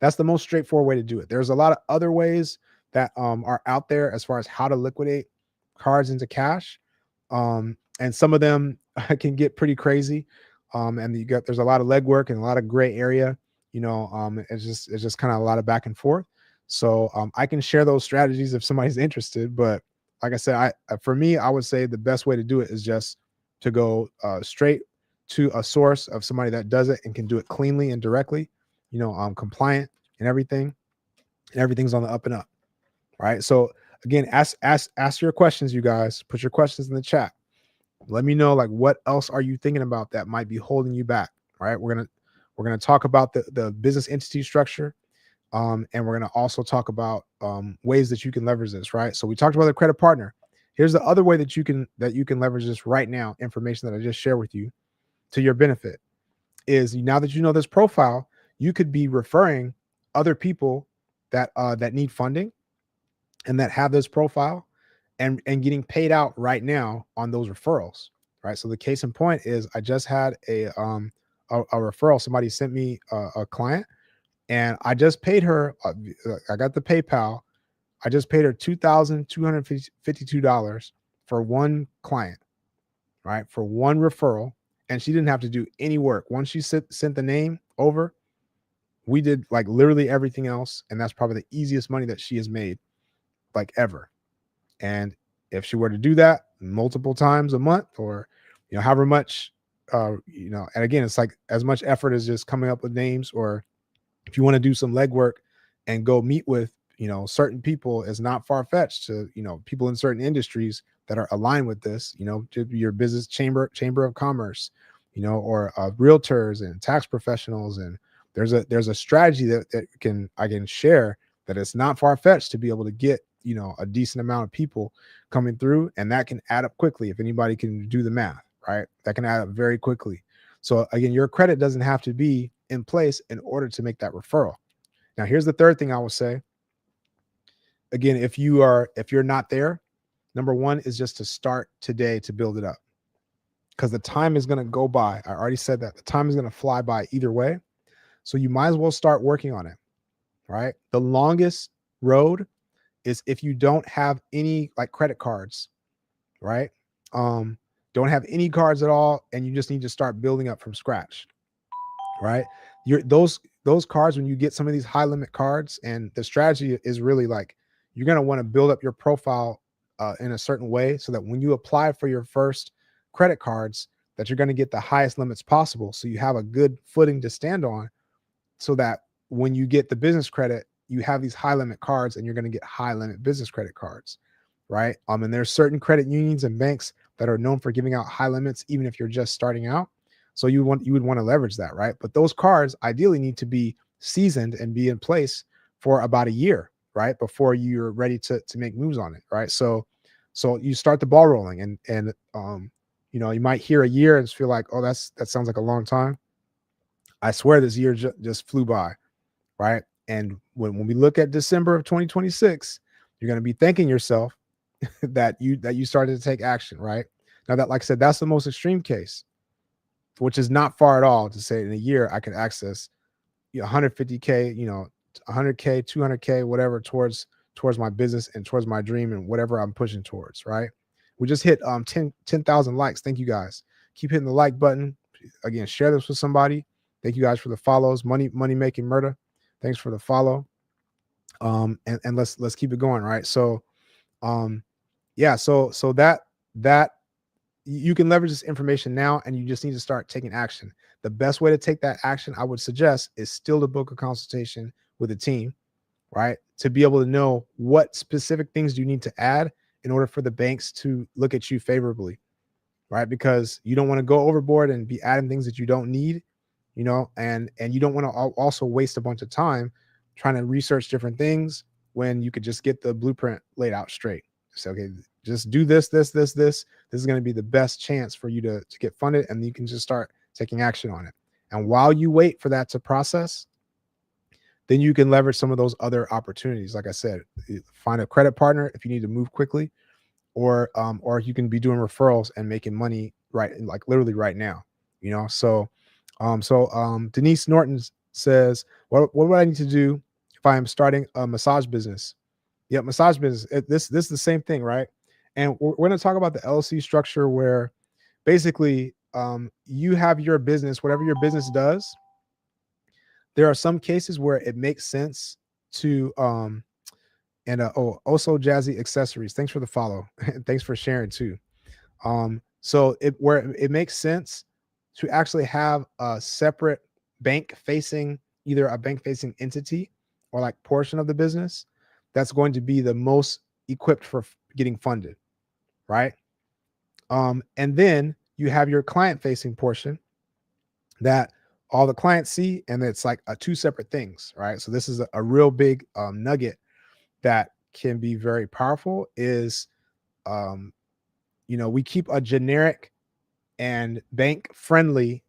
That's the most straightforward way to do it. There's a lot of other ways that are out there as far as how to liquidate cards into cash. And some of them can get pretty crazy. And there's a lot of legwork and a lot of gray area. It's just kind of a lot of back and forth. So I can share those strategies if somebody's interested. But like I said, for me, I would say the best way to do it is just to go straight to a source of somebody that does it and can do it cleanly and directly, compliant and everything. And everything's on the up and up. Right. So again, ask your questions, you guys. Put your questions in the chat. Let me know, like, what else are you thinking about that might be holding you back? Right. We're gonna talk about the business entity structure, and we're gonna also talk about ways that you can leverage this. Right. So we talked about the credit partner. Here's the other way that you can leverage this right now. Information that I just shared with you to your benefit is, now that you know this profile, you could be referring other people that need funding and that have this profile and getting paid out right now on those referrals, right? So the case in point is, I just had a referral. Somebody sent me a client, and I just paid her. I got the PayPal. I just paid her $2,252 for one client, right? For one referral, and she didn't have to do any work. Once she sent the name over, We did like literally everything else, and that's probably the easiest money that she has made like ever. And if she were to do that multiple times a month, or however much, and again, it's like as much effort as just coming up with names, or if you want to do some legwork and go meet with certain people, is not far-fetched to people in certain industries that are aligned with this, to your business chamber of commerce, or realtors and tax professionals. And there's a strategy that I can share, that it's not far-fetched to be able to get a decent amount of people coming through, and that can add up quickly if anybody can do the math, right? That can add up very quickly. So again, your credit doesn't have to be in place in order to make that referral. Now, here's the third thing I will say. Again, if you're not there, number one is just to start today to build it up, because the time is going to go by. I already said that the time is going to fly by either way. So you might as well start working on it, right? The longest road is if you don't have any like credit cards, right? Don't have any cards at all, and you just need to start building up from scratch, right? Those cards, when you get some of these high limit cards, and the strategy is really like, you're going to want to build up your profile in a certain way, so that when you apply for your first credit cards, that you're going to get the highest limits possible, so you have a good footing to stand on, so that when you get the business credit, you have these high limit cards, and you're going to get high limit business credit cards, right? And there's certain credit unions and banks that are known for giving out high limits, even if you're just starting out. So you would want to leverage that, right? But those cards ideally need to be seasoned and be in place for about a year, right, before you're ready to make moves on it, right? So you start the ball rolling, and you might hear a year and just feel like, oh, that sounds like a long time. I swear this year just flew by, right? And when we look at December of 2026, you're going to be thanking yourself that you started to take action, right? Now, that, like I said, that's the most extreme case, which is not far at all to say in a year I can access 150K, 100K, 200K, whatever, towards my business and towards my dream and whatever I'm pushing towards, right? We just hit 10,000 likes. Thank you guys. Keep hitting the like button. Again, share this with somebody. Thank you guys for the follows. Money making murder. Thanks for the follow. And let's keep it going, right? So yeah, so that you can leverage this information now, and you just need to start taking action. The best way to take that action, I would suggest, is still to book a consultation with a team, right? To be able to know what specific things do you need to add in order for the banks to look at you favorably, right? Because you don't want to go overboard and be adding things that you don't need, and you don't want to also waste a bunch of time trying to research different things when you could just get the blueprint laid out straight. Say, okay, just do this. This is going to be the best chance for you to get funded, and you can just start taking action on it. And while you wait for that to process, then you can leverage some of those other opportunities. Like I said, find a credit partner if you need to move quickly, or you can be doing referrals and making money right, like literally right now. So Denise Norton says, what would I need to do if I am starting a massage business? Yeah, massage business. This is the same thing, right? And we're going to talk about the LLC structure, where basically you have your business, whatever your business does. There are some cases where it makes sense to also Jazzy Accessories. Thanks for the follow. And thanks for sharing too. So where it makes sense to actually have a separate either a bank facing entity or like portion of the business that's going to be the most equipped for getting funded, right? And then you have your client facing portion that all the clients see, and it's like two separate things, right? So this is a real big nugget that can be very powerful. Is we keep a generic and bank friendly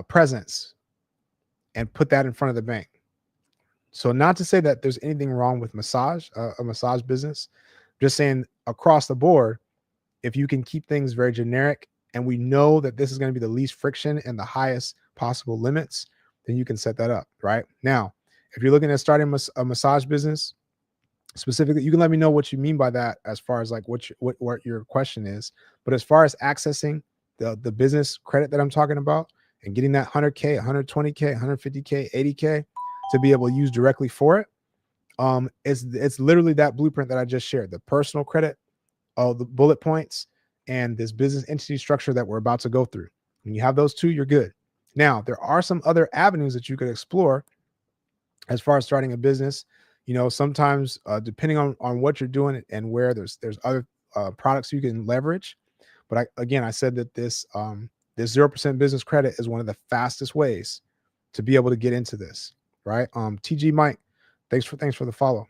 presence and put that in front of the bank. So not to say that there's anything wrong with a massage business, just saying across the board, if you can keep things very generic, and we know that this is going to be the least friction and the highest possible limits, then you can set that up, right? Now, if you're looking at starting a massage business specifically, you can let me know what you mean by that, as far as like what your question is. But as far as accessing the business credit that I'm talking about, and getting that 100K, 120K, 150K, 80K to be able to use directly for it. It's literally that blueprint that I just shared, the personal credit, the bullet points, and this business entity structure that we're about to go through. When you have those two, you're good. Now, there are some other avenues that you could explore as far as starting a business. Sometimes depending on what you're doing and where, there's other products you can leverage. But I said that this 0% business credit is one of the fastest ways to be able to get into this, right? TG Mike, thanks for the follow.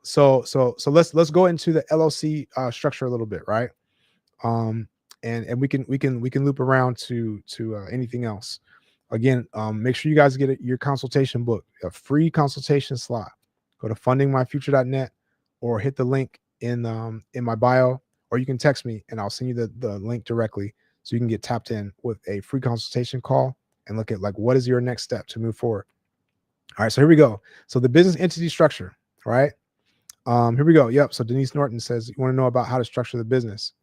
So let's go into the LLC structure a little bit, right? And we can loop around to anything else. Again, make sure you guys get your consultation book, a free consultation slot. Go to fundingmyfuture.net or hit the link in my bio, or you can text me and I'll send you the link directly so you can get tapped in with a free consultation call and look at like what is your next step to move forward. All right, so here we go. So the business entity structure, right? Here we go. Yep. So Denise Norton says you want to know about how to structure the business.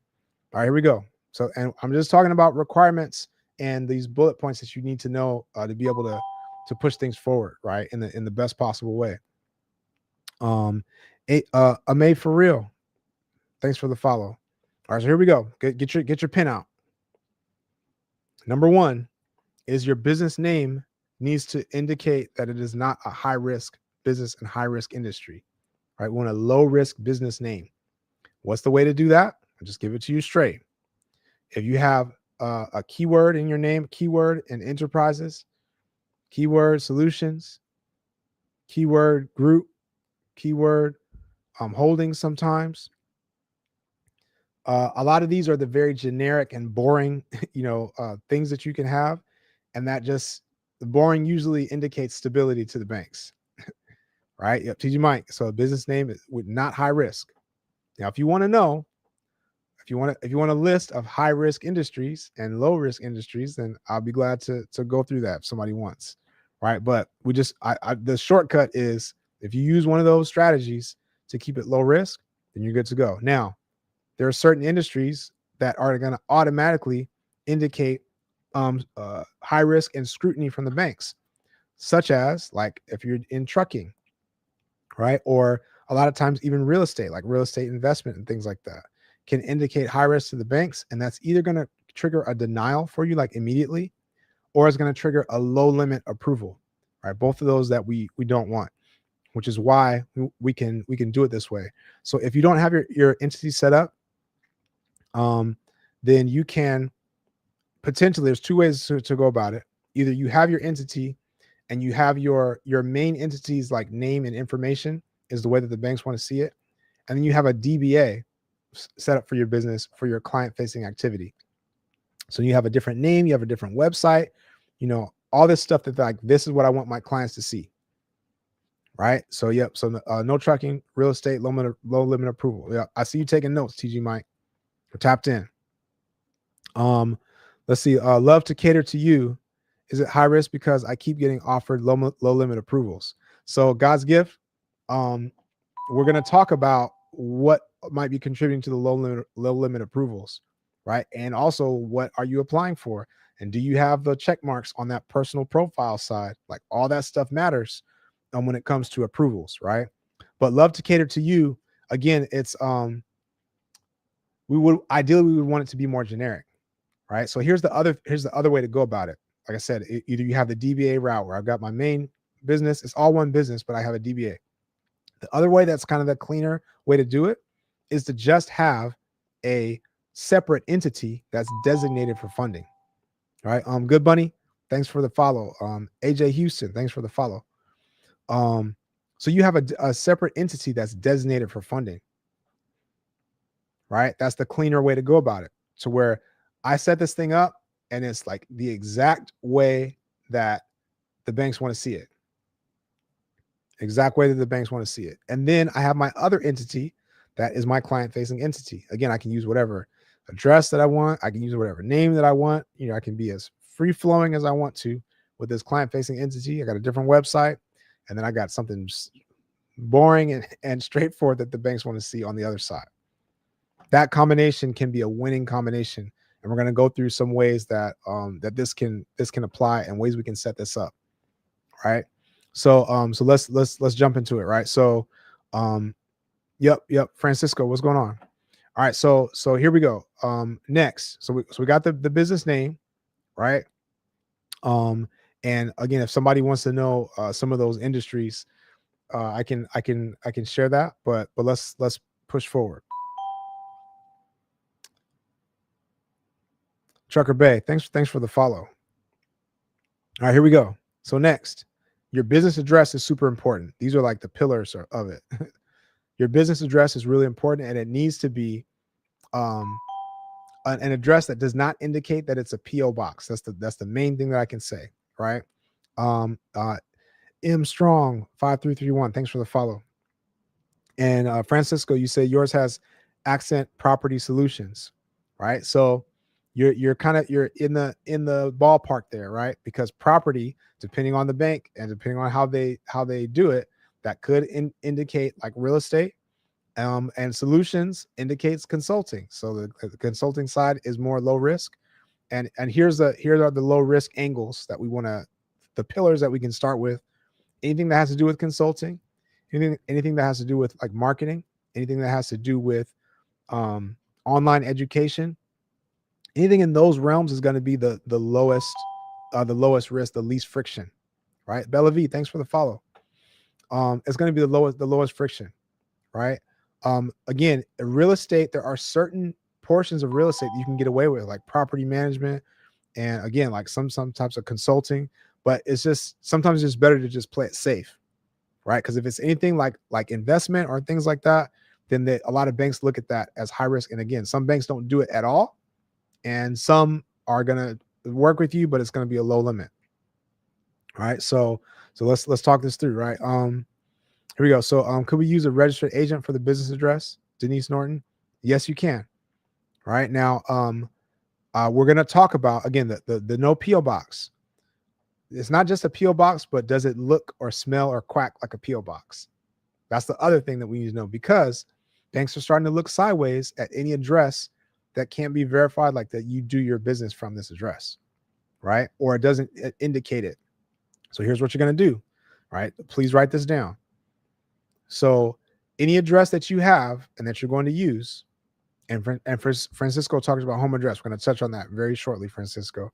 All right, here we go. So, and I'm just talking about requirements and these bullet points that you need to know to be able to push things forward, right, in the best possible way. Amay for real, thanks for the follow. All right, so here we go. Get your pen out. Number one is your business name needs to indicate that it is not a high risk business and high risk industry, right? We want a low risk business name. What's the way to do that? I'll just give it to you straight. If you have a keyword in your name, keyword in enterprises, keyword solutions, keyword group, keyword holdings sometimes. A lot of these are the very generic and boring, things that you can have. And that just, the boring usually indicates stability to the banks, right? Yep, TG Mike. So a business name is with not high risk. Now, if you want to know, if you want a list of high risk industries and low risk industries, then I'll be glad to go through that if somebody wants, right? But we just, the shortcut is if you use one of those strategies to keep it low risk, then you're good to go. Now, there are certain industries that are going to automatically indicate high risk and scrutiny from the banks, such as like if you're in trucking, right? Or a lot of times even real estate, like real estate investment and things like that, can indicate high risk to the banks. And that's either going to trigger a denial for you like immediately, or it's going to trigger a low limit approval, right? Both of those that we don't want, which is why we can do it this way. So if you don't have your entity set up, then you can potentially, there's two ways to go about it. Either you have your entity and you have your main entity's like name and information is the way that the banks want to see it. And then you have a DBA set up for your business, for your client facing activity. So you have a different name, you have a different website, all this stuff that like, this is what I want my clients to see. Right. So, yep. So no trucking, real estate, low limit approval. Yeah. I see you taking notes, TG Mike. We're tapped in. Let's see. Love to cater to you. Is it high risk because I keep getting offered low limit approvals? So God's gift. We're going to talk about what might be contributing to the low limit approvals, right? And also, what are you applying for? And do you have the check marks on that personal profile side? Like all that stuff matters when it comes to approvals, right? But love to cater to you. Again, it's we would want it to be more generic, right? So here's the other way to go about it. Like I said, either you have the DBA route where I've got my main business, it's all one business, but I have a DBA. The other way, that's kind of the cleaner way to do it, is to just have a separate entity that's designated for funding. All right. Good Bunny, thanks for the follow. AJ Houston, thanks for the follow. So you have a separate entity that's designated for funding. Right. That's the cleaner way to go about it. To where I set this thing up and it's like the exact way that the banks want to see it. Exact way that the banks want to see it. And then I have my other entity that is my client facing entity. Again, I can use whatever address that I want. I can use whatever name that I want. I can be as free flowing as I want to with this client facing entity. I got a different website, and then I got something boring and straightforward that the banks want to see on the other side. That combination can be a winning combination and we're going to go through some ways that that this can apply and ways we can set this up, right? So so let's jump into it, right? So yep, Francisco, what's going on? All right, so here we go. Next, so we got the business name, right? And again, if somebody wants to know some of those industries, I can share that, but let's push forward. Trucker Bay, thanks for the follow. All right, here we go. So next, your business address is super important. These are like the pillars of it. Your business address is really important, and it needs to be an address that does not indicate that it's a PO box. That's the main thing that I can say, right? M Strong 5331, thanks for the follow. And Francisco, you say yours has Accent Property Solutions, right? So you're you're in the ballpark there, right? Because property, depending on the bank and depending on how they do it, that could indicate like real estate. And solutions indicates consulting. So the consulting side is more low risk. And here are the low risk angles that we want to, the pillars that we can start with. Anything that has to do with consulting, anything that has to do with like marketing, anything that has to do with online education, anything in those realms is going to be the lowest risk, the least friction, right? Bella V, thanks for the follow. It's going to be the lowest friction, right? Again, real estate, there are certain portions of real estate you can get away with, like property management, and again, like some types of consulting. But it's just sometimes it's better to just play it safe, right? Because if it's anything like investment or things like that, then a lot of banks look at that as high risk. And again, some banks don't do it at all, and some are gonna work with you, but it's gonna be a low limit. All right, so let's talk this through, right? Here we go. So could we use a registered agent for the business address, Denise Norton? Yes, you can. All right, now we're gonna talk about again the no PO box. It's not just a PO box, but does it look or smell or quack like a PO box? That's the other thing that we need to know, because banks are starting to look sideways at any address that can't be verified, like that you do your business from this address, right? Or it doesn't indicate it. So here's what you're going to do, right? Please write this down. So any address that you have and that you're going to use, and Francisco talks about home address. We're going to touch on that very shortly, Francisco.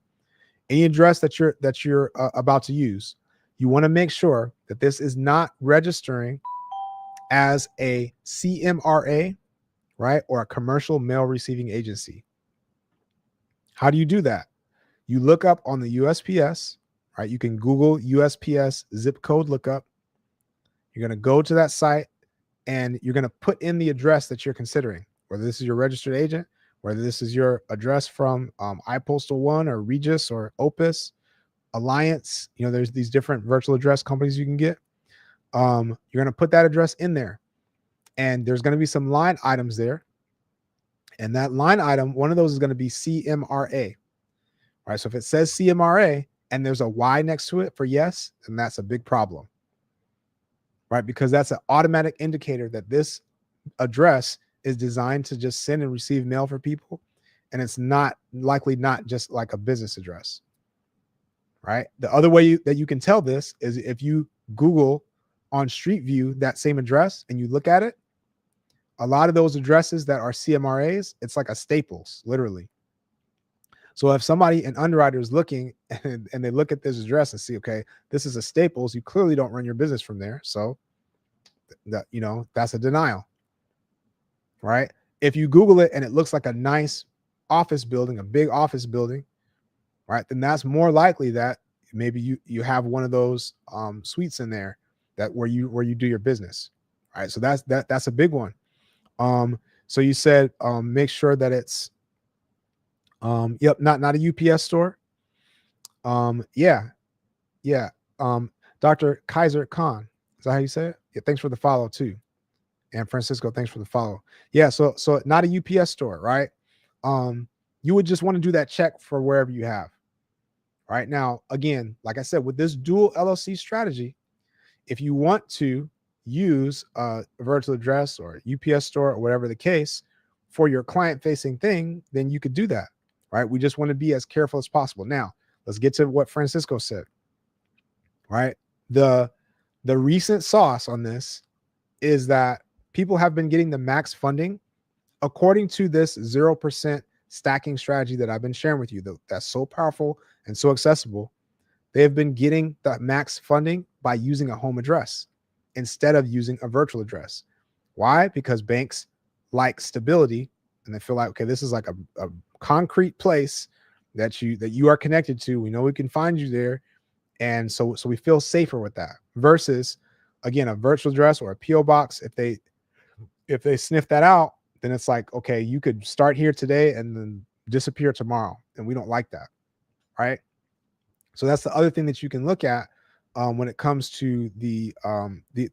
Any address that you're about to use, you want to make sure that this is not registering as a CMRA, right? Or a commercial mail receiving agency. How do you do that? You look up on the USPS, right? You can Google USPS zip code lookup. You're going to go to that site and you're going to put in the address that you're considering, whether this is your registered agent, whether this is your address from iPostal One or Regis or Opus, Alliance. You know, there's these different virtual address companies you can get. You're going to put that address in there, and there's going to be some line items there. And that line item, one of those is going to be CMRA. Right. So if it says CMRA and there's a Y next to it for yes, then that's a big problem. Right. Because that's an automatic indicator that this address is designed to just send and receive mail for people. And it's not just like a business address. Right. The other way that you can tell this is if you Google on Street View that same address and you look at it, a lot of those addresses that are CMRAs, it's like a Staples, literally. So if somebody, an underwriter, is looking and they look at this address and see, okay, this is a Staples, you clearly don't run your business from there. So that, you know, that's a denial, right? If you Google it and it looks like a nice office building, a big office building, right, then that's more likely that maybe you have one of those suites in there that where you do your business, right? So that's a big one. So you said make sure that it's not a UPS store. Yeah. Dr. Kaiser Khan, is that how you say it? Yeah, thanks for the follow too. And Francisco, thanks for the follow. Yeah, so not a UPS store, right? You would just want to do that check for wherever you have. Right now, again, like I said, with this dual LLC strategy, if you want to use a virtual address or UPS store or whatever the case for your client facing thing, then you could do that. right? We just want to be as careful as possible. Now, let's get to what Francisco said, right? The recent sauce on this is that people have been getting the max funding according to this 0% stacking strategy that I've been sharing with you. That's so powerful and so accessible. They have been getting the max funding by using a home address instead of using a virtual address. Why? Because banks like stability, and they feel like, okay, this is like a concrete place that you are connected to. We know we can find you there, and so we feel safer with that. Versus, again, a virtual address or a PO box. If they sniff that out, then it's like, okay, you could start here today and then disappear tomorrow, and we don't like that, right? So that's the other thing that you can look at when it comes to the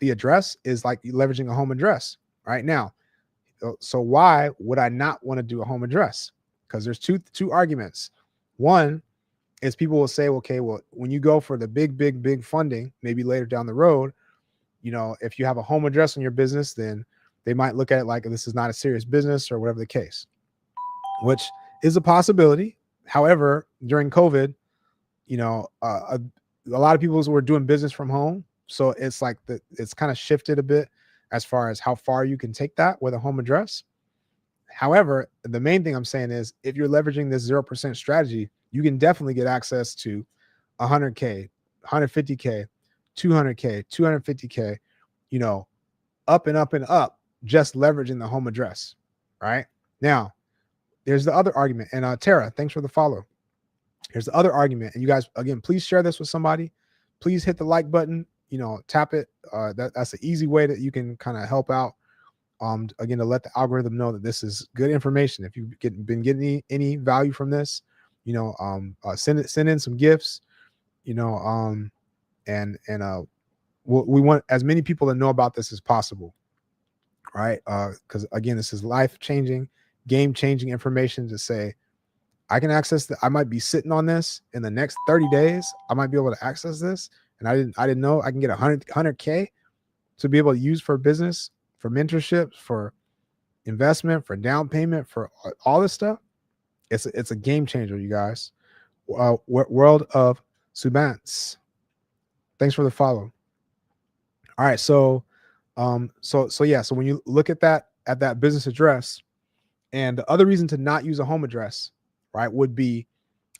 address, is like leveraging a home address right now. So why would I not want to do a home address? Because there's two arguments. One is people will say, okay, well, when you go for the big funding, maybe later down the road, if you have a home address on your business, then they might look at it like this is not a serious business or whatever the case, which is a possibility. However, during COVID, a lot of people were doing business from home. So it's like it's kind of shifted a bit as far as how far you can take that with a home address. However, the main thing I'm saying is if you're leveraging this 0% strategy, you can definitely get access to 100K, 150K, 200K, 250K, up and up and up, just leveraging the home address. Right now, there's the other argument. And Tara, thanks for the follow. Here's the other argument. And you guys, again, please share this with somebody. Please hit the like button, tap it. That's an easy way that you can kind of help out. Again, to let the algorithm know that this is good information. If you've been getting any value from this, send in some gifts, and we want as many people to know about this as possible, right? Because again, this is life-changing, game-changing information to say, I can access I might be sitting on this in the next 30 days. I might be able to access this. And I didn't know I can get 100K to be able to use for business, for mentorship, for investment, for down payment, for all this stuff. It's a game changer, you guys. World of Subans. Thanks for the follow. All right. So yeah. So when you look at that business address, and the other reason to not use a home address, right, would be,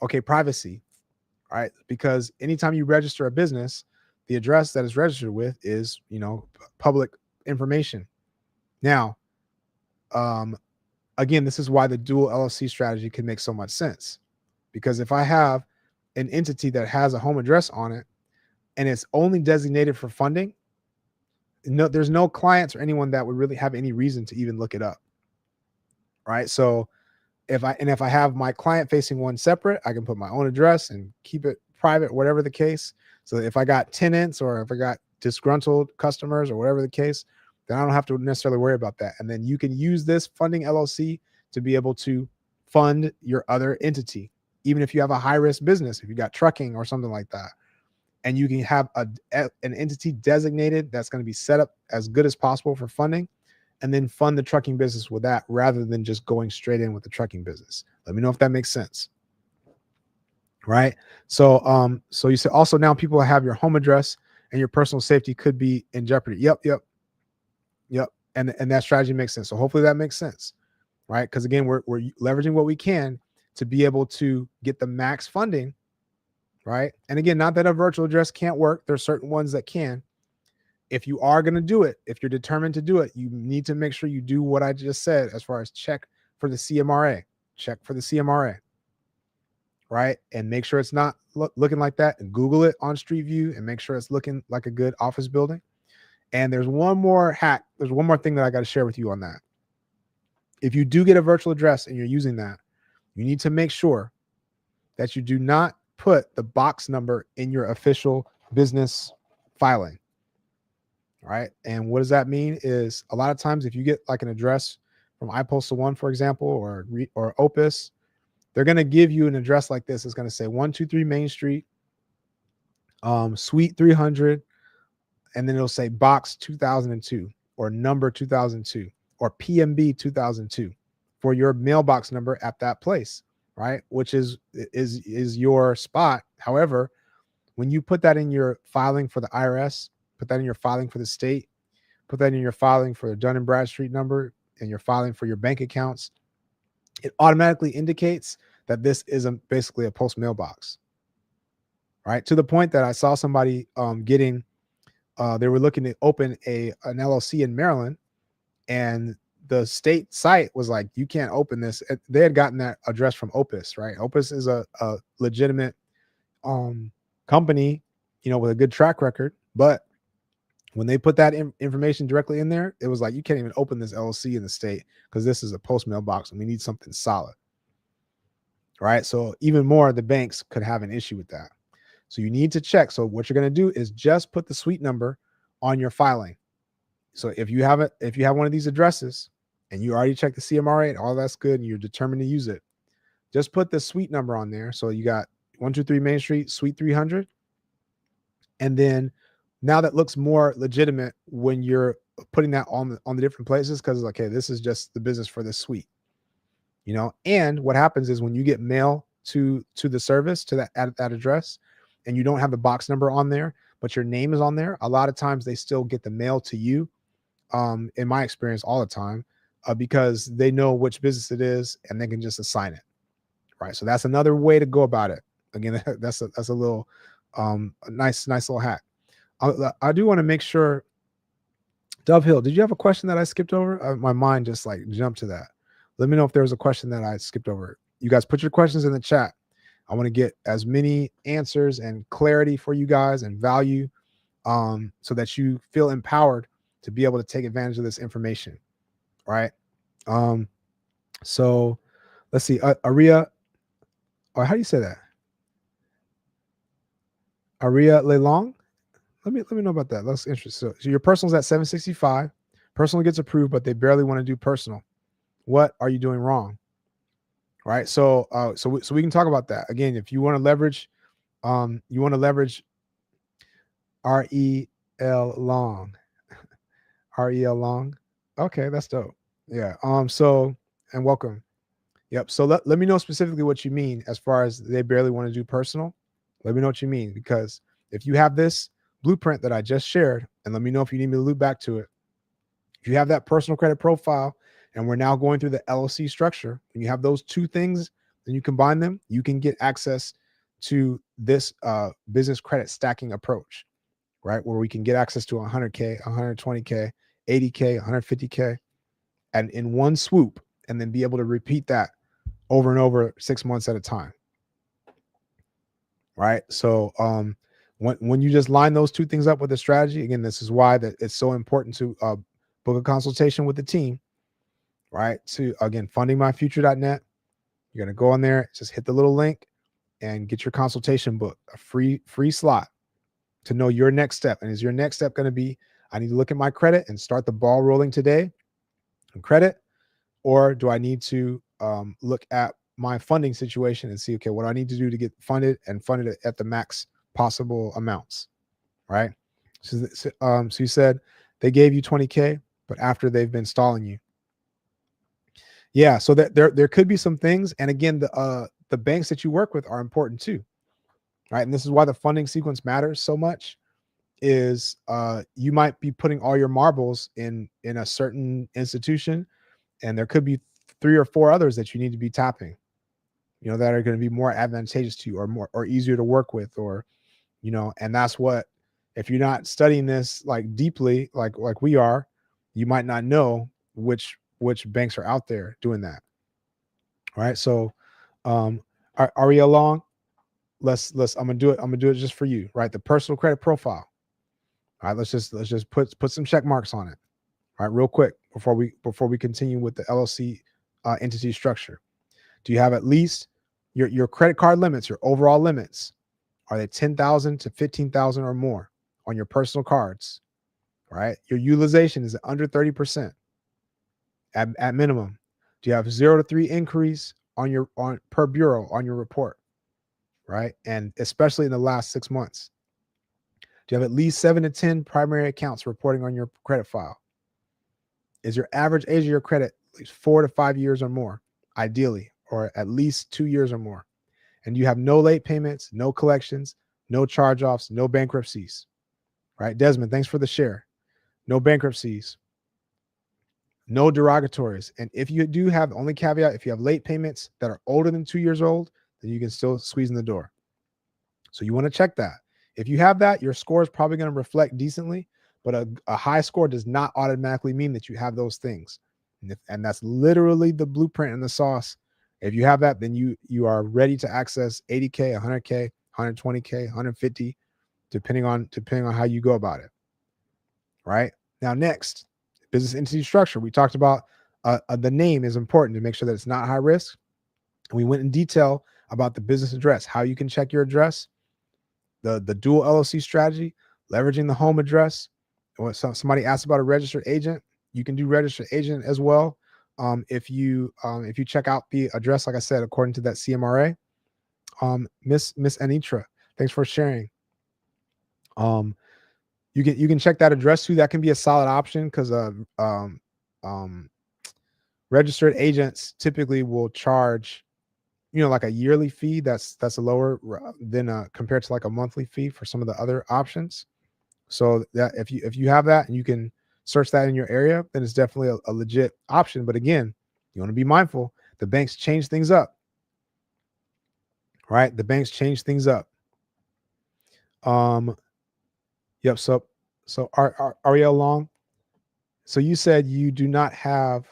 okay, privacy, right? Because anytime you register a business, the address that is registered with is, public information. Now, again, this is why the dual LLC strategy can make so much sense. Because if I have an entity that has a home address on it and it's only designated for funding, there's no clients or anyone that would really have any reason to even look it up, right? So if I have my client facing one separate, I can put my own address and keep it private, whatever the case. So if I got tenants or if I got disgruntled customers or whatever the case, then I don't have to necessarily worry about that. And then you can use this funding LLC to be able to fund your other entity, even if you have a high risk business, if you got trucking or something like that. And you can have an entity designated that's going to be set up as good as possible for funding, and then fund the trucking business with that rather than just going straight in with the trucking business. Let me know if that makes sense. Right. So so you said also now people have your home address and your personal safety could be in jeopardy. Yep. And that strategy makes sense. So hopefully that makes sense. Right. Because again, we're leveraging what we can to be able to get the max funding. Right. And again, not that a virtual address can't work. There's certain ones that can. If you are going to do it, if you're determined to do it, you need to make sure you do what I just said as far as check for the CMRA, right? And make sure it's not looking like that, and Google it on Street View and make sure it's looking like a good office building. And there's one more hack. There's one more thing that I got to share with you on that. If you do get a virtual address and you're using that, you need to make sure that you do not put the box number in your official business filing. Right. And what does that mean is a lot of times if you get like an address from iPostal One, for example, or Opus, they're going to give you an address like this. It's going to say 123 Main Street, Suite 300, and then it'll say box 2002 or number 2002 or PMB 2002 for your mailbox number at that place. right? Which is your spot. However, when you put that in your filing for the IRS, put that in your filing for the state, put that in your filing for the Dun and Bradstreet number, and your filing for your bank accounts, it automatically indicates that this is basically a post mailbox, right? To the point that I saw somebody getting, they were looking to open an LLC in Maryland, and the state site was like, you can't open this. They had gotten that address from Opus, right? Opus is a legitimate company, with a good track record. But when they put that information directly in there, it was like, you can't even open this LLC in the state because this is a post mailbox and we need something solid, right? So even more, the banks could have an issue with that. So you need to check. So what you're going to do is just put the suite number on your filing. So if you have one of these addresses and you already checked the CMRA and all that's good and you're determined to use it, just put the suite number on there. So you got 123 Main Street, Suite 300. And then now that looks more legitimate when you're putting that on the different places, because it's like, okay, this is just the business for this suite, And what happens is when you get mail to the service to that address, and you don't have the box number on there, but your name is on there, a lot of times they still get the mail to you. In my experience, all the time, because they know which business it is and they can just assign it, right? So that's another way to go about it. Again, that's a little a nice little hack. I do want to make sure. Dove Hill, did you have a question that I skipped over? My mind just like jumped to that. Let me know if there was a question that I skipped over. You guys put your questions in the chat. I want to get as many answers and clarity for you guys and value, so that you feel empowered to be able to take advantage of this information, right? So let's see, Aria, or how do you say that? Aria Leilong? Let me know about that. That's interesting. So your personal's at 765. Personal gets approved, but they barely want to do personal. What are you doing wrong? Right. So we can talk about that. Again, if you want to leverage, REL Long. REL Long. Okay, that's dope. Yeah. So, and welcome. Yep. So let me know specifically what you mean as far as they barely want to do personal. Let me know what you mean, because if you have this blueprint that I just shared, and let me know if you need me to loop back to it. If you have that personal credit profile and we're now going through the LLC structure, and you have those two things and you combine them, you can get access to this business credit stacking approach, right? Where we can get access to 100K, 120K, 80K, 150K, and in one swoop, and then be able to repeat that over and over 6 months at a time. Right. So when you just line those two things up with a strategy, again, this is why that it's so important to book a consultation with the team, right? To, again, fundingmyfuture.net. You're going to go on there, just hit the little link and get your consultation book, a free slot to know your next step. And is your next step going to be, I need to look at my credit and start the ball rolling today on credit? Or do I need to look at my funding situation and see, okay, what do I need to do to get funded and funded at the max possible amounts, right? So you said they gave you 20K, but after they've been stalling you. Yeah, so that there could be some things. And again, the banks that you work with are important too, right? And this is why the funding sequence matters so much, is you might be putting all your marbles in a certain institution, and there could be 3 or 4 others that you need to be tapping, that are going to be more advantageous to you, or easier to work with, or, and that's what, if you're not studying this like deeply, like we are, you might not know which banks are out there doing that. All right. So, Ariel Long, let's, I'm going to do it just for you, right? The personal credit profile. All right. Let's just put some check marks on it. All right. Real quick before we continue with the LLC entity structure. Do you have at least your credit card limits, your overall limits? Are they 10,000 to 15,000 or more on your personal cards? Right. Your utilization is under 30% at minimum. Do you have 0 to 3 inquiries on per bureau on your report? Right. And especially in the last 6 months. Do you have at least 7 to 10 primary accounts reporting on your credit file? Is your average age of your credit at least 4 to 5 years or more? Ideally, or at least 2 years or more. And you have no late payments, no collections, no charge-offs, no bankruptcies, right? Desmond, thanks for the share. No bankruptcies, no derogatories. And if you do have, the only caveat, if you have late payments that are older than 2 years old, then you can still squeeze in the door. So you want to check that. If you have that, your score is probably going to reflect decently, but a high score does not automatically mean that you have those things. And that's literally the blueprint and the sauce. If you have that, then you are ready to access 80K, 100K, 120K, 150, depending on how you go about it. Right? Now, next, business entity structure. We talked about the name is important to make sure that it's not high risk. We went in detail about the business address, how you can check your address, the dual LLC strategy, leveraging the home address. Somebody asked about a registered agent. You can do registered agent as well. If you check out the address, like I said, according to that CMRA. Miss Anitra, thanks for sharing. You can check that address too. That can be a solid option because registered agents typically will charge, like a yearly fee that's a lower than compared to like a monthly fee for some of the other options. So that if you have that and you can search that in your area, then it's definitely a legit option. But again, you want to be mindful. The banks change things up, right? The banks change things up. Yep. So Ariel Long. So you said you do not have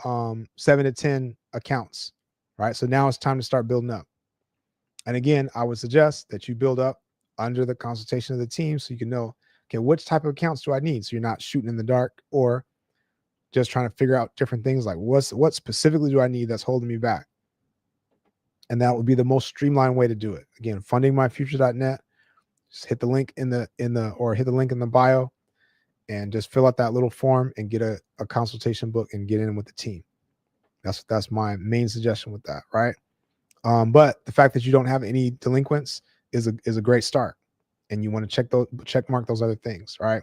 7 to 10 accounts, right? So now it's time to start building up. And again, I would suggest that you build up under the consultation of the team so you can know, okay, which type of accounts do I need? So you're not shooting in the dark or just trying to figure out different things like what specifically do I need that's holding me back? And that would be the most streamlined way to do it. Again, fundingmyfuture.net. Just hit the link in the bio and just fill out that little form and get a consultation book and get in with the team. That's my main suggestion with that, right? But the fact that you don't have any delinquents is a great start, and you want to check mark those other things, right?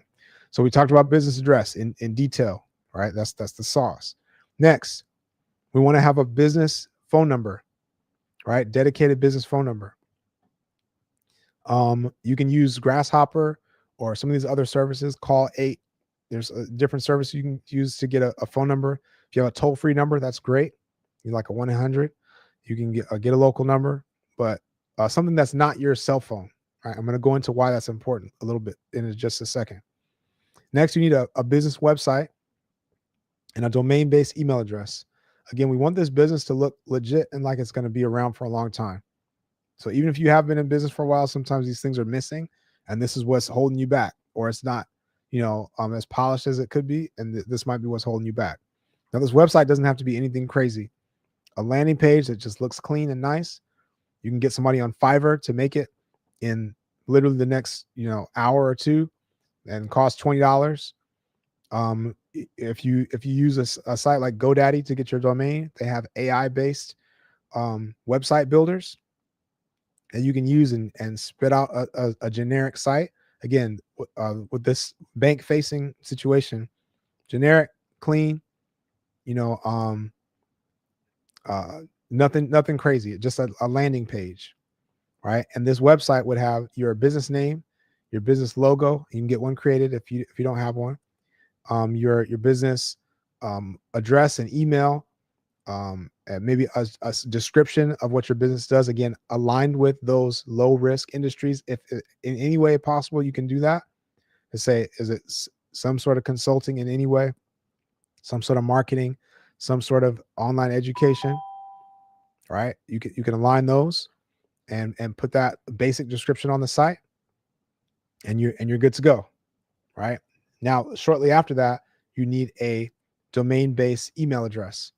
So we talked about business address in detail, right? That's the sauce. Next, we want to have a business phone number, right? Dedicated business phone number. You can use Grasshopper or some of these other services. Call 8. There's a different service you can use to get a phone number. If you have a toll-free number, that's great. You like a 1-800. You can get a local number, but something that's not your cell phone. All right, I'm going to go into why that's important a little bit in just a second. Next, you need a business website and a domain-based email address. Again, we want this business to look legit and like it's going to be around for a long time. So even if you have been in business for a while, sometimes these things are missing, and this is what's holding you back, or it's not, as polished as it could be, and this might be what's holding you back. Now, this website doesn't have to be anything crazy. A landing page that just looks clean and nice. You can get somebody on Fiverr to make it in literally the next, hour or two, and cost $20. If you use a site like GoDaddy to get your domain, they have AI-based website builders that you can use and spit out a generic site. Again, with this bank-facing situation, generic, clean, nothing crazy, just a landing page, right? And this website would have your business name, your business logo. You can get one created if you don't have one. Your business address and email, and maybe a description of what your business does. Again, aligned with those low risk industries. If in any way possible, you can do that. To say, is it some sort of consulting in any way, some sort of marketing, some sort of online education, right? You can align those and put that basic description on the site, and you're good to go, right? Now, shortly after that, you need a domain-based email address,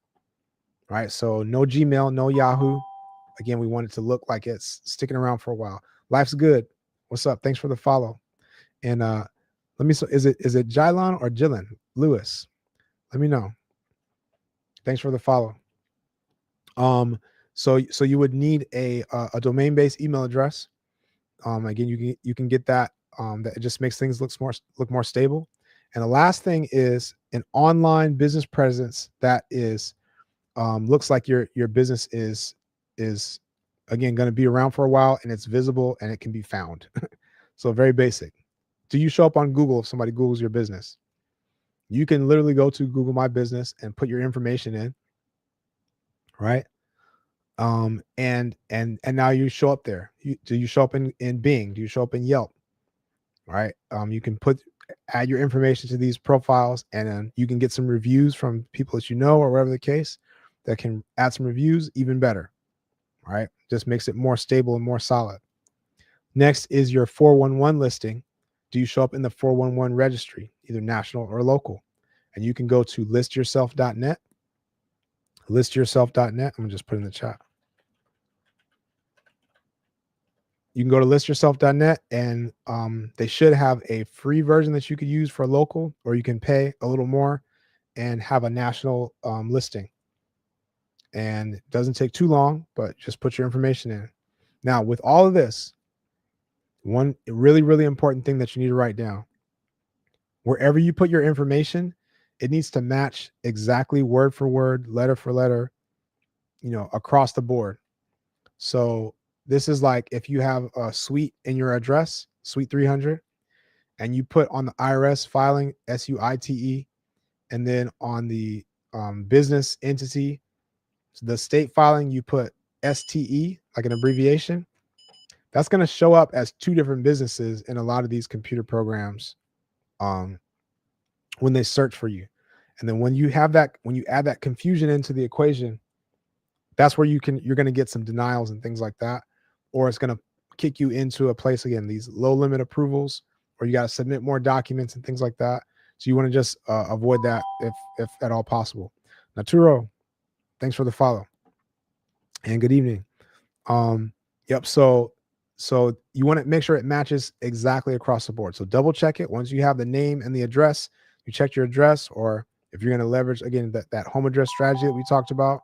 right? So no Gmail, no Yahoo. Again, we want it to look like it's sticking around for a while. Life's good. What's up? Thanks for the follow. And is it Jylon or Jillian Lewis? Let me know. Thanks for the follow. So you would need a domain-based email address. Again, you can get that. That just makes things look more stable. And the last thing is an online business presence that is looks like your business is again going to be around for a while, and it's visible and it can be found. So very basic. Do you show up on Google if somebody Googles your business? You can literally go to Google My Business and put your information in, right? And now you show up there. Do you show up in Bing? Do you show up in Yelp? Right. You can add your information to these profiles, and then you can get some reviews from people that you know, or whatever the case, that can add some reviews, even better. Right. Just makes it more stable and more solid. Next is your 411 listing. Do you show up in the 411 registry, either national or local? And you can go to listyourself.net. Listyourself.net. I'm gonna just put in the chat. You can go to listyourself.net, and they should have a free version that you could use for local, or you can pay a little more and have a national listing. And it doesn't take too long, but just put your information in. Now, with all of this, one really, really important thing that you need to write down: wherever you put your information, it needs to match exactly word for word, letter for letter, across the board. So this is like if you have a suite in your address, suite 300, and you put on the IRS filing SUITE, and then on the business entity, the state filing, you put STE, like an abbreviation. That's going to show up as two different businesses in a lot of these computer programs when they search for you. And then when you add that confusion into the equation, that's where you're going to get some denials and things like that, or it's going to kick you into a place, again, these low limit approvals, or you got to submit more documents and things like that. So you want to just avoid that if at all possible. Naturo, thanks for the follow, and good evening. Yep. So you want to make sure it matches exactly across the board. So double check it. Once you have the name and the address, you check your address, or if you're going to leverage, again, that home address strategy that we talked about,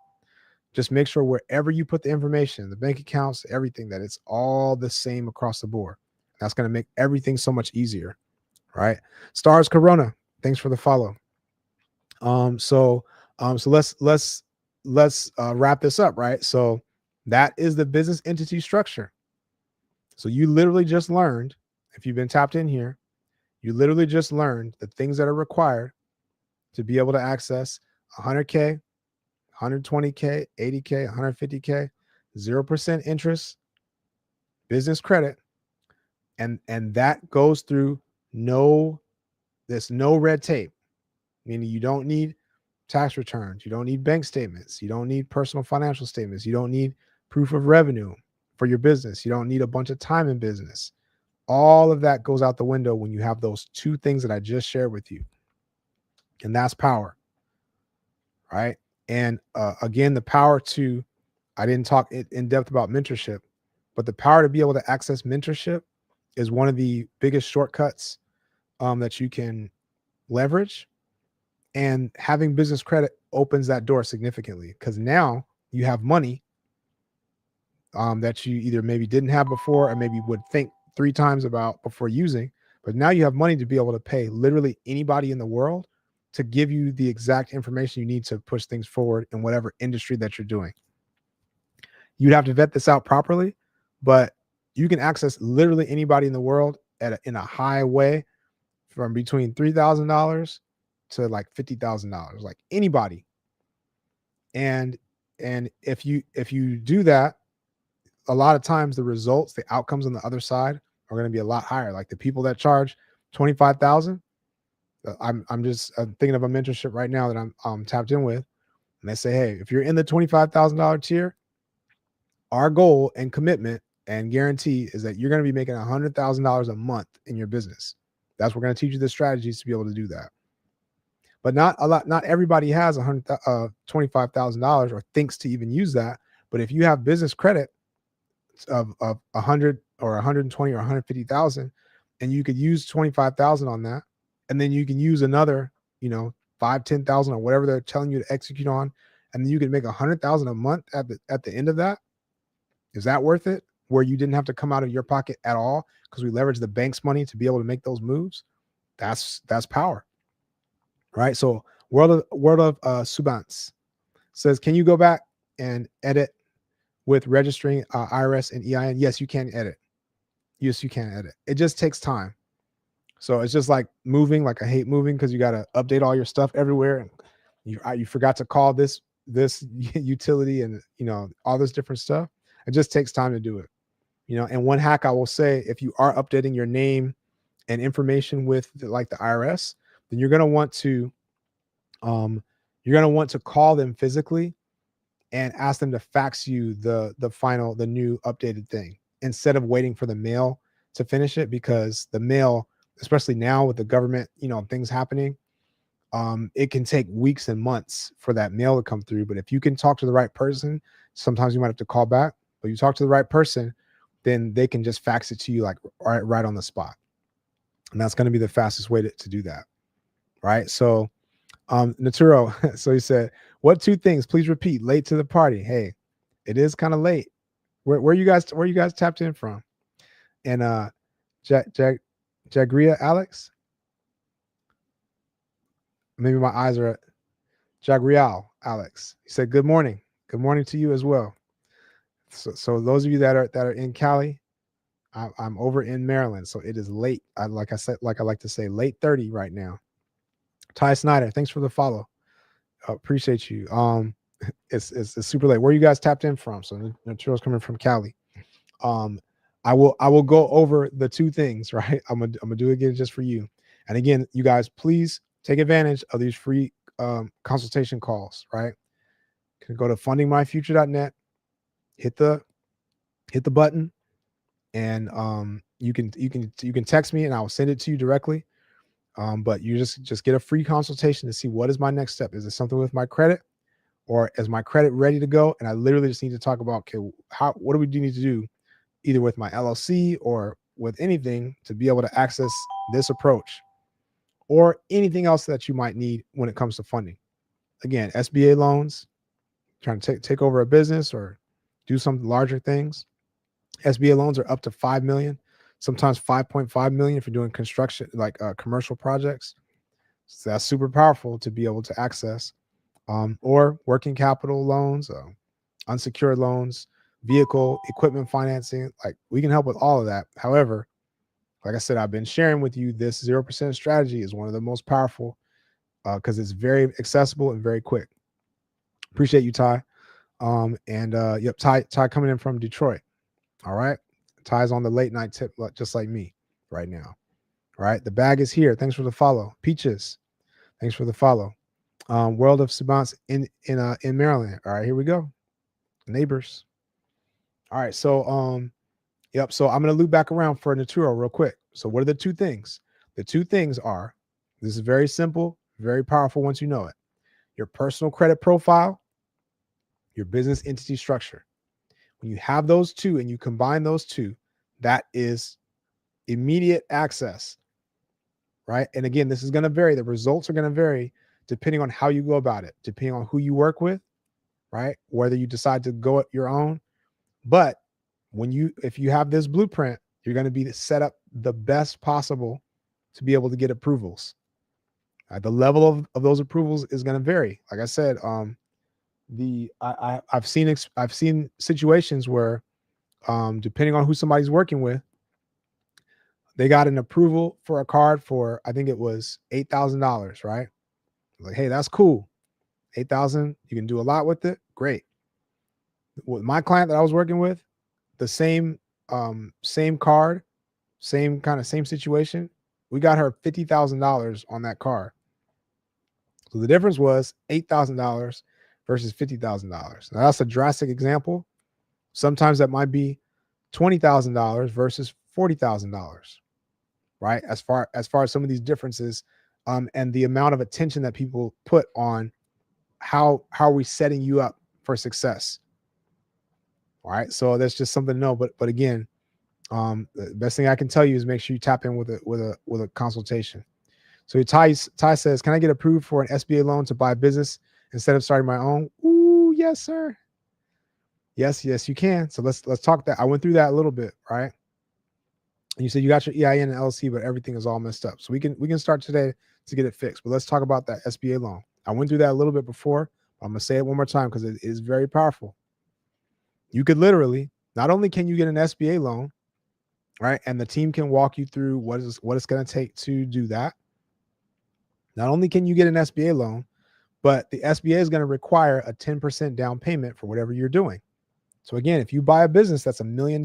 just make sure wherever you put the information, the bank accounts, everything, that it's all the same across the board. That's going to make everything so much easier, right? Stars Corona, thanks for the follow. So let's wrap this up, right? So that is the business entity structure. So you literally just learned, if you've been tapped in here, you literally just learned the things that are required to be able to access 100K, 120K, 80K, 150K, 0% interest, business credit. And that goes through there's no red tape, meaning you don't need tax returns. You don't need bank statements. You don't need personal financial statements. You don't need proof of revenue for your business. You don't need a bunch of time in business. All of that goes out the window when you have those two things that I just shared with you. And that's power, right? And again, the power to, I didn't talk in depth about mentorship, but the power to be able to access mentorship is one of the biggest shortcuts that you can leverage. And having business credit opens that door significantly, because now you have money that you either maybe didn't have before, or maybe would think 3 times about before using. But now you have money to be able to pay literally anybody in the world to give you the exact information you need to push things forward in whatever industry that you're doing. You'd have to vet this out properly, but you can access literally anybody in the world in a high way, from between $3,000 to like $50,000, like anybody. And if you do that, a lot of times the results, the outcomes on the other side are going to be a lot higher. Like the people that charge 25,000, I'm thinking of a mentorship right now that I'm tapped in with, and they say, hey, if you're in the $25,000 tier, our goal and commitment and guarantee is that you're going to be making $100,000 a month in your business. That's we're going to teach you the strategies to be able to do that. But not everybody has $25,000 or thinks to even use that. But if you have business credit of 100 or 120 or 150,000, and you could use 25,000 on that, and then you can use another, 5-10,000 or whatever they're telling you to execute on, and then you can make 100,000 a month at the end of that. Is that worth it? Where you didn't have to come out of your pocket at all because we leverage the bank's money to be able to make those moves. That's power, right? So world of Subans Says, can you go back and edit with registering IRS and EIN? Yes, you can edit. Yes, you can edit. It just takes time. So it's just like moving. Like I hate moving because you got to update all your stuff everywhere, and you forgot to call this utility, and all this different stuff. It just takes time to do it. And one hack I will say, if you are updating your name and information with like the IRS, then you're gonna want to call them physically and ask them to fax you the new updated thing instead of waiting for the mail to finish it, because the mail, especially now with the government, things happening, it can take weeks and months for that mail to come through. But if you can talk to the right person, sometimes you might have to call back, but you talk to the right person, then they can just fax it to you like right on the spot. And that's going to be the fastest way to do that. Right. So Naturo, so he said, what two things? Please repeat. Late to the party. Hey, it is kind of late. Where you guys tapped in from? And Jagria Alex. Maybe my eyes are at Jagrial Alex. He said, good morning. Good morning to you as well. So those of you that are in Cali, I'm over in Maryland, so it is late. Like I like to say, late 30 right now. Ty Snyder, thanks for the follow. Appreciate you. It's super late. Where you guys tapped in from? So Naturo's coming from Cali. I will go over the two things, right? I'm gonna do it again just for you. And again, you guys, please take advantage of these free consultation calls, right? You can go to fundingmyfuture.net, hit the button, and you can text me and I will send it to you directly. But you just get a free consultation to see what is my next step. Is it something with my credit, or is my credit ready to go? And I literally just need to talk about, okay, what do we need to do, either with my LLC or with anything, to be able to access this approach, or anything else that you might need when it comes to funding. Again, SBA loans, trying to take over a business or do some larger things. SBA loans are up to 5 million, sometimes 5.5 million if you're doing construction, like commercial projects. So that's super powerful to be able to access. Or working capital loans, unsecured loans, vehicle, equipment financing. Like, we can help with all of that. However, like I said, I've been sharing with you, this 0% strategy is one of the most powerful because it's very accessible and very quick. Appreciate you, Ty. Yep, Ty coming in from Detroit. All right. Ty's on the late night tip, just like me right now. All right. The bag is here. Thanks for the follow. Peaches, thanks for the follow. World of Savants in Maryland. All right, here we go. Neighbors. All right. So yep. So I'm gonna loop back around for Naturo real quick. So what are the two things? The two things are, this is very simple, very powerful once you know it. Your personal credit profile, your business entity structure. When you have those two and you combine those two, that is immediate access, right? And again, this is going to vary. The results are going to vary depending on how you go about it, depending on who you work with, right? Whether you decide to go it your own. But if you have this blueprint, you're going to be set up the best possible to be able to get approvals. The level of those approvals is going to vary. Like I said, I've seen situations where, depending on who somebody's working with, they got an approval for a card for, I think it was $8,000, right? Like, hey, that's cool. 8,000, you can do a lot with it. Great. With my client that I was working with, the same card, same situation. We got her $50,000 on that card. So the difference was $8,000 versus $50,000. Now that's a drastic example. Sometimes that might be $20,000 versus $40,000, right? As far as some of these differences, and the amount of attention that people put on how are we setting you up for success. All right. So that's just something to know. But again, the best thing I can tell you is make sure you tap in with a consultation. So Ty says, can I get approved for an SBA loan to buy a business instead of starting my own? Ooh, yes, sir. Yes, you can. So let's talk that. I went through that a little bit, right? And you said you got your EIN and LLC, but everything is all messed up. So we can start today to get it fixed. But let's talk about that SBA loan. I went through that a little bit before, I'm going to say it one more time because it is very powerful. You could literally, not only can you get an SBA loan, right? And the team can walk you through what it's going to take to do that. Not only can you get an SBA loan, but the SBA is going to require a 10% down payment for whatever you're doing. So again, if you buy a business that's $1 million,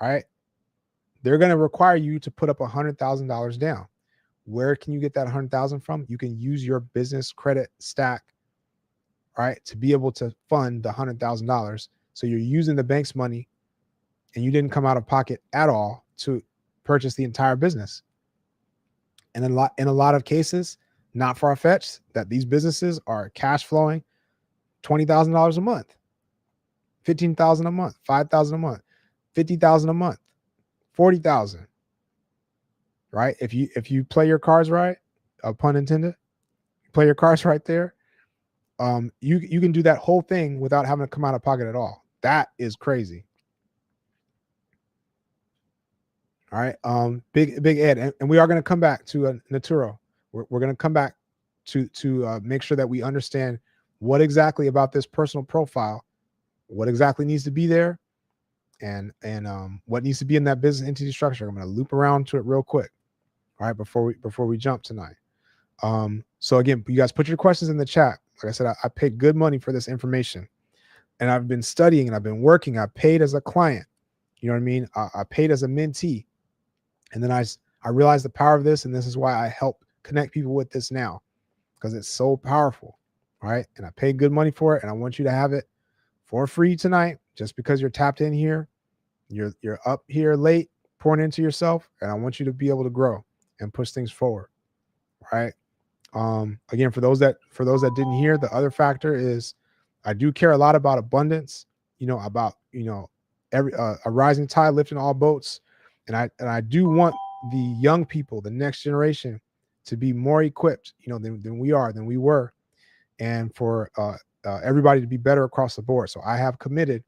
right, they're going to require you to put up $100,000 down. Where can you get that $100,000 from? You can use your business credit stack, right, to be able to fund the $100,000. So you're using the bank's money, and you didn't come out of pocket at all to purchase the entire business. And in a lot of cases, not far-fetched, that these businesses are cash flowing $20,000 a month, $15,000 a month, $5,000 a month, $50,000 a month, $40,000. Right? If you play your cards right, pun intended, play your cards right there, you can do that whole thing without having to come out of pocket at all. That is crazy. All right. Big Ed, and we are going to come back to Naturo. We're going to come back to make sure that we understand what exactly about this personal profile, what exactly needs to be there, and what needs to be in that business entity structure. I'm going to loop around to it real quick. All right, before we jump tonight. So again, you guys put your questions in the chat. Like I said, I paid good money for this information, and I've been studying and I've been working. I paid as a client. You know what I mean? I paid as a mentee. And then I realized the power of this, and this is why I help connect people with this now, because it's so powerful, right? And I paid good money for it, and I want you to have it for free tonight, just because you're tapped in here, you're up here late, pouring into yourself, and I want you to be able to grow and push things forward, right? Again, for those that didn't hear, the other factor is I do care a lot about abundance, about every a rising tide lifting all boats. And I do want the young people, the next generation, to be more equipped, than we were, and for everybody to be better across the board. So I have committed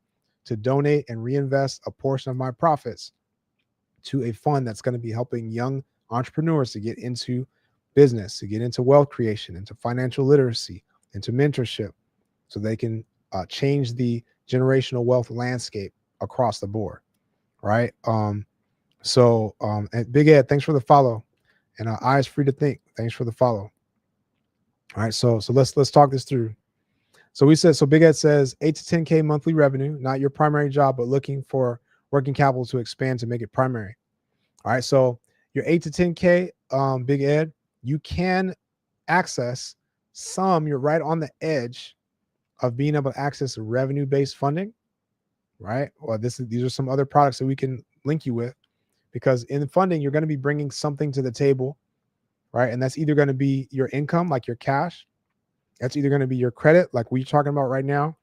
to donate and reinvest a portion of my profits to a fund that's going to be helping young entrepreneurs to get into business, to get into wealth creation, into financial literacy, into mentorship, so they can change the generational wealth landscape across the board, right? So, and Big Ed, thanks for the follow, and Eyes Free to Think, thanks for the follow. All right, so let's talk this through. So Big Ed says 8 to 10K monthly revenue, not your primary job, but looking for working capital to expand to make it primary. All right, so your 8 to 10K, Big Ed, you can access some. You're right on the edge of being able to access revenue-based funding, right? Well, these are some other products that we can link you with. Because in funding, you're going to be bringing something to the table, right? And that's either going to be your income, like your cash. That's either going to be your credit, like we're talking about right now,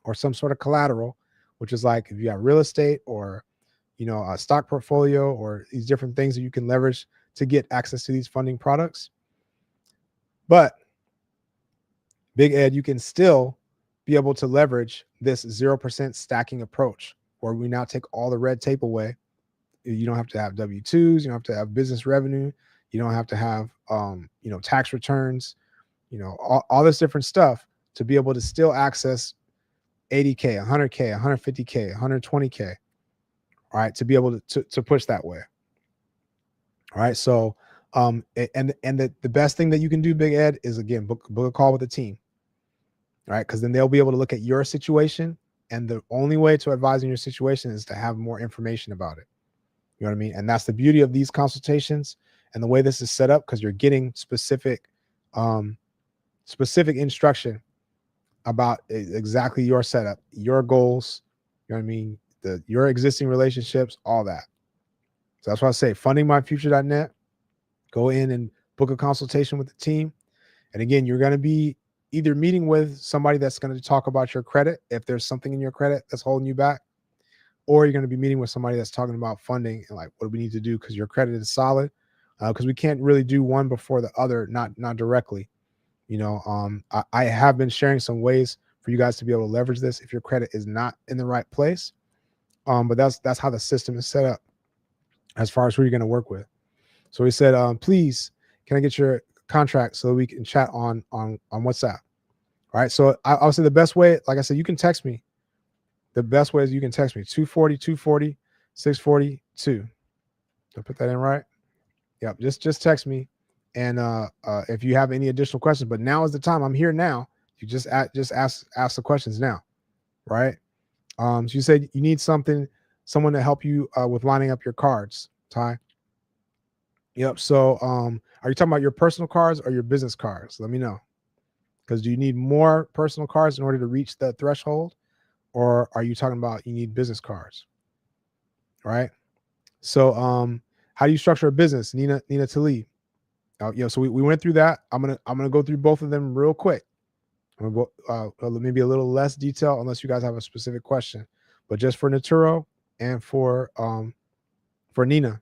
or some sort of collateral, which is like if you got real estate or, a stock portfolio or these different things that you can leverage to get access to these funding products. But Big Ed, you can still be able to leverage this 0% stacking approach, where we now take all the red tape away. You don't have to have W-2s. You don't have to have business revenue. You don't have to have, tax returns, all this different stuff to be able to still access 80K, 100K, 150K, 120K, all right, to be able to push that way. All right. So, and the best thing that you can do, Big Ed, is again, book a call with the team. All right. Because then they'll be able to look at your situation. And the only way to advise in your situation is to have more information about it. You know what I mean? And that's the beauty of these consultations and the way this is set up, because you're getting specific instruction about exactly your setup, your goals, you know what I mean? Your existing relationships, all that. So that's why I say fundingmyfuture.net. Go in and book a consultation with the team. And again, you're going to be either meeting with somebody that's going to talk about your credit, if there's something in your credit that's holding you back, or you're going to be meeting with somebody that's talking about funding and like, what do we need to do? Because your credit is solid. Because we can't really do one before the other, not directly. I have been sharing some ways for you guys to be able to leverage this if your credit is not in the right place. But that's how the system is set up as far as who you're going to work with. So he said, please, can I get your contract so we can chat on WhatsApp. All right. So I'll say the best way, like I said, you can text me. The best way is you can text me 240 642. Did I put that in right? Yep. Just text me. And if you have any additional questions, but now is the time. I'm here now. You just ask the questions now. Right. So you said you need someone to help you with lining up your cards, Ty. Yep. So are you talking about your personal cards or your business cards? Let me know. Because do you need more personal cards in order to reach the threshold? Or are you talking about you need business cards? Right. So how do you structure a business? Nina Talib. So we went through that. I'm gonna go through both of them real quick. I'm gonna go maybe a little less detail unless you guys have a specific question. But just for Naturo and for Nina.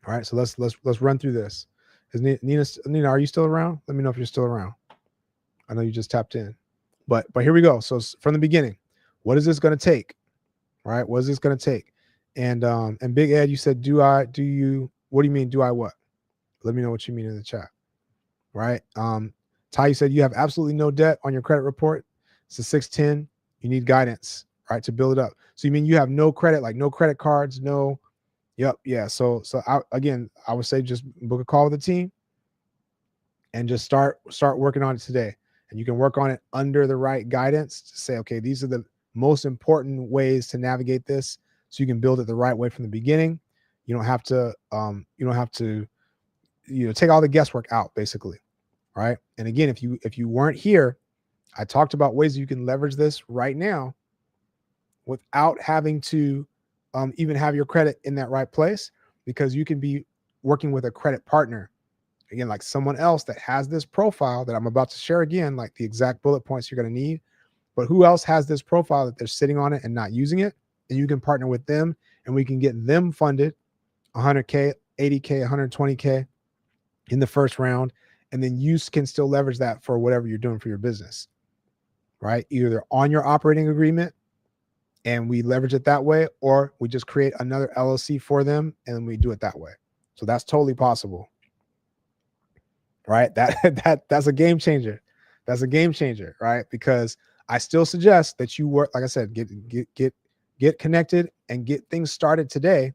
All right, so let's run through this. Is Nina, are you still around? Let me know if you're still around. I know you just tapped in, but here we go. So from the beginning, what is this going to take? All right, what is this going to take? And Big Ed, you said, what do you mean? Do I what? Let me know what you mean in the chat. Right. Ty, you said you have absolutely no debt on your credit report. It's a 610. You need guidance, right, to build it up. So you mean you have no credit, like no credit cards, no. Yep. Yeah. So I would say just book a call with the team and just start working on it today. And you can work on it under the right guidance to say, okay, these are the most important ways to navigate this. So you can build it the right way from the beginning. You don't have to take all the guesswork out, basically. Right. And again, if you weren't here, I talked about ways you can leverage this right now without having to even have your credit in that right place, because you can be working with a credit partner, again, like someone else that has this profile that I'm about to share again, like the exact bullet points you're going to need. But who else has this profile that they're sitting on it and not using it? And you can partner with them and we can get them funded 100K, 80K, 120K in the first round. And then you can still leverage that for whatever you're doing for your business, right? Either on your operating agreement and we leverage it that way, or we just create another LLC for them and we do it that way. So that's totally possible, right? That's a game changer. That's a game changer, right? Because I still suggest that you work, like I said, get connected and get things started today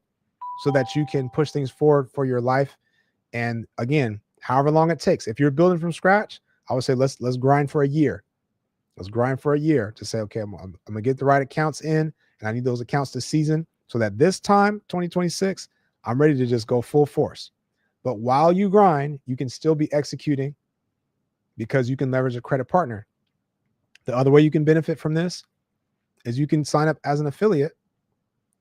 so that you can push things forward for your life. And again, however long it takes, if you're building from scratch, I would say let's grind for a year. Let's grind for a year to say, okay, I'm gonna get the right accounts in, and I need those accounts to season so that this time, 2026, I'm ready to just go full force. But while you grind, you can still be executing because you can leverage a credit partner. The other way you can benefit from this is you can sign up as an affiliate,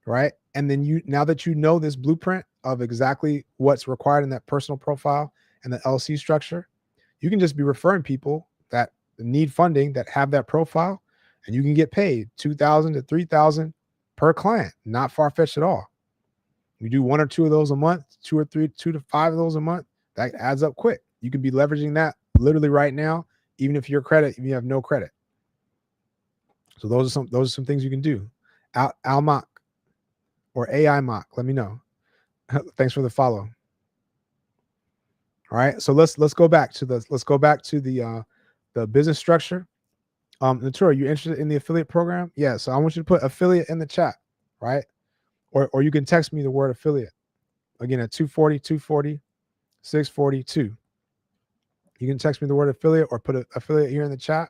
right? And then now that you know this blueprint of exactly what's required in that personal profile and the LC structure, you can just be referring people that need funding that have that profile, and you can get paid $2,000 to $3,000 per client. Not far-fetched at all. We do 1 or 2 of those a month, 2 or 3, 2 to 5 of those a month. That adds up quick. You could be leveraging that literally right now, even if you have no credit. So those are some things you can do. Almock or AI Mock, let me know. Thanks for the follow. All right, so let's go back to the business structure. Natura, you interested in the affiliate program? Yeah, so I want you to put affiliate in the chat, right? Or you can text me the word affiliate again at 240 642. You can text me the word affiliate or put an affiliate here in the chat,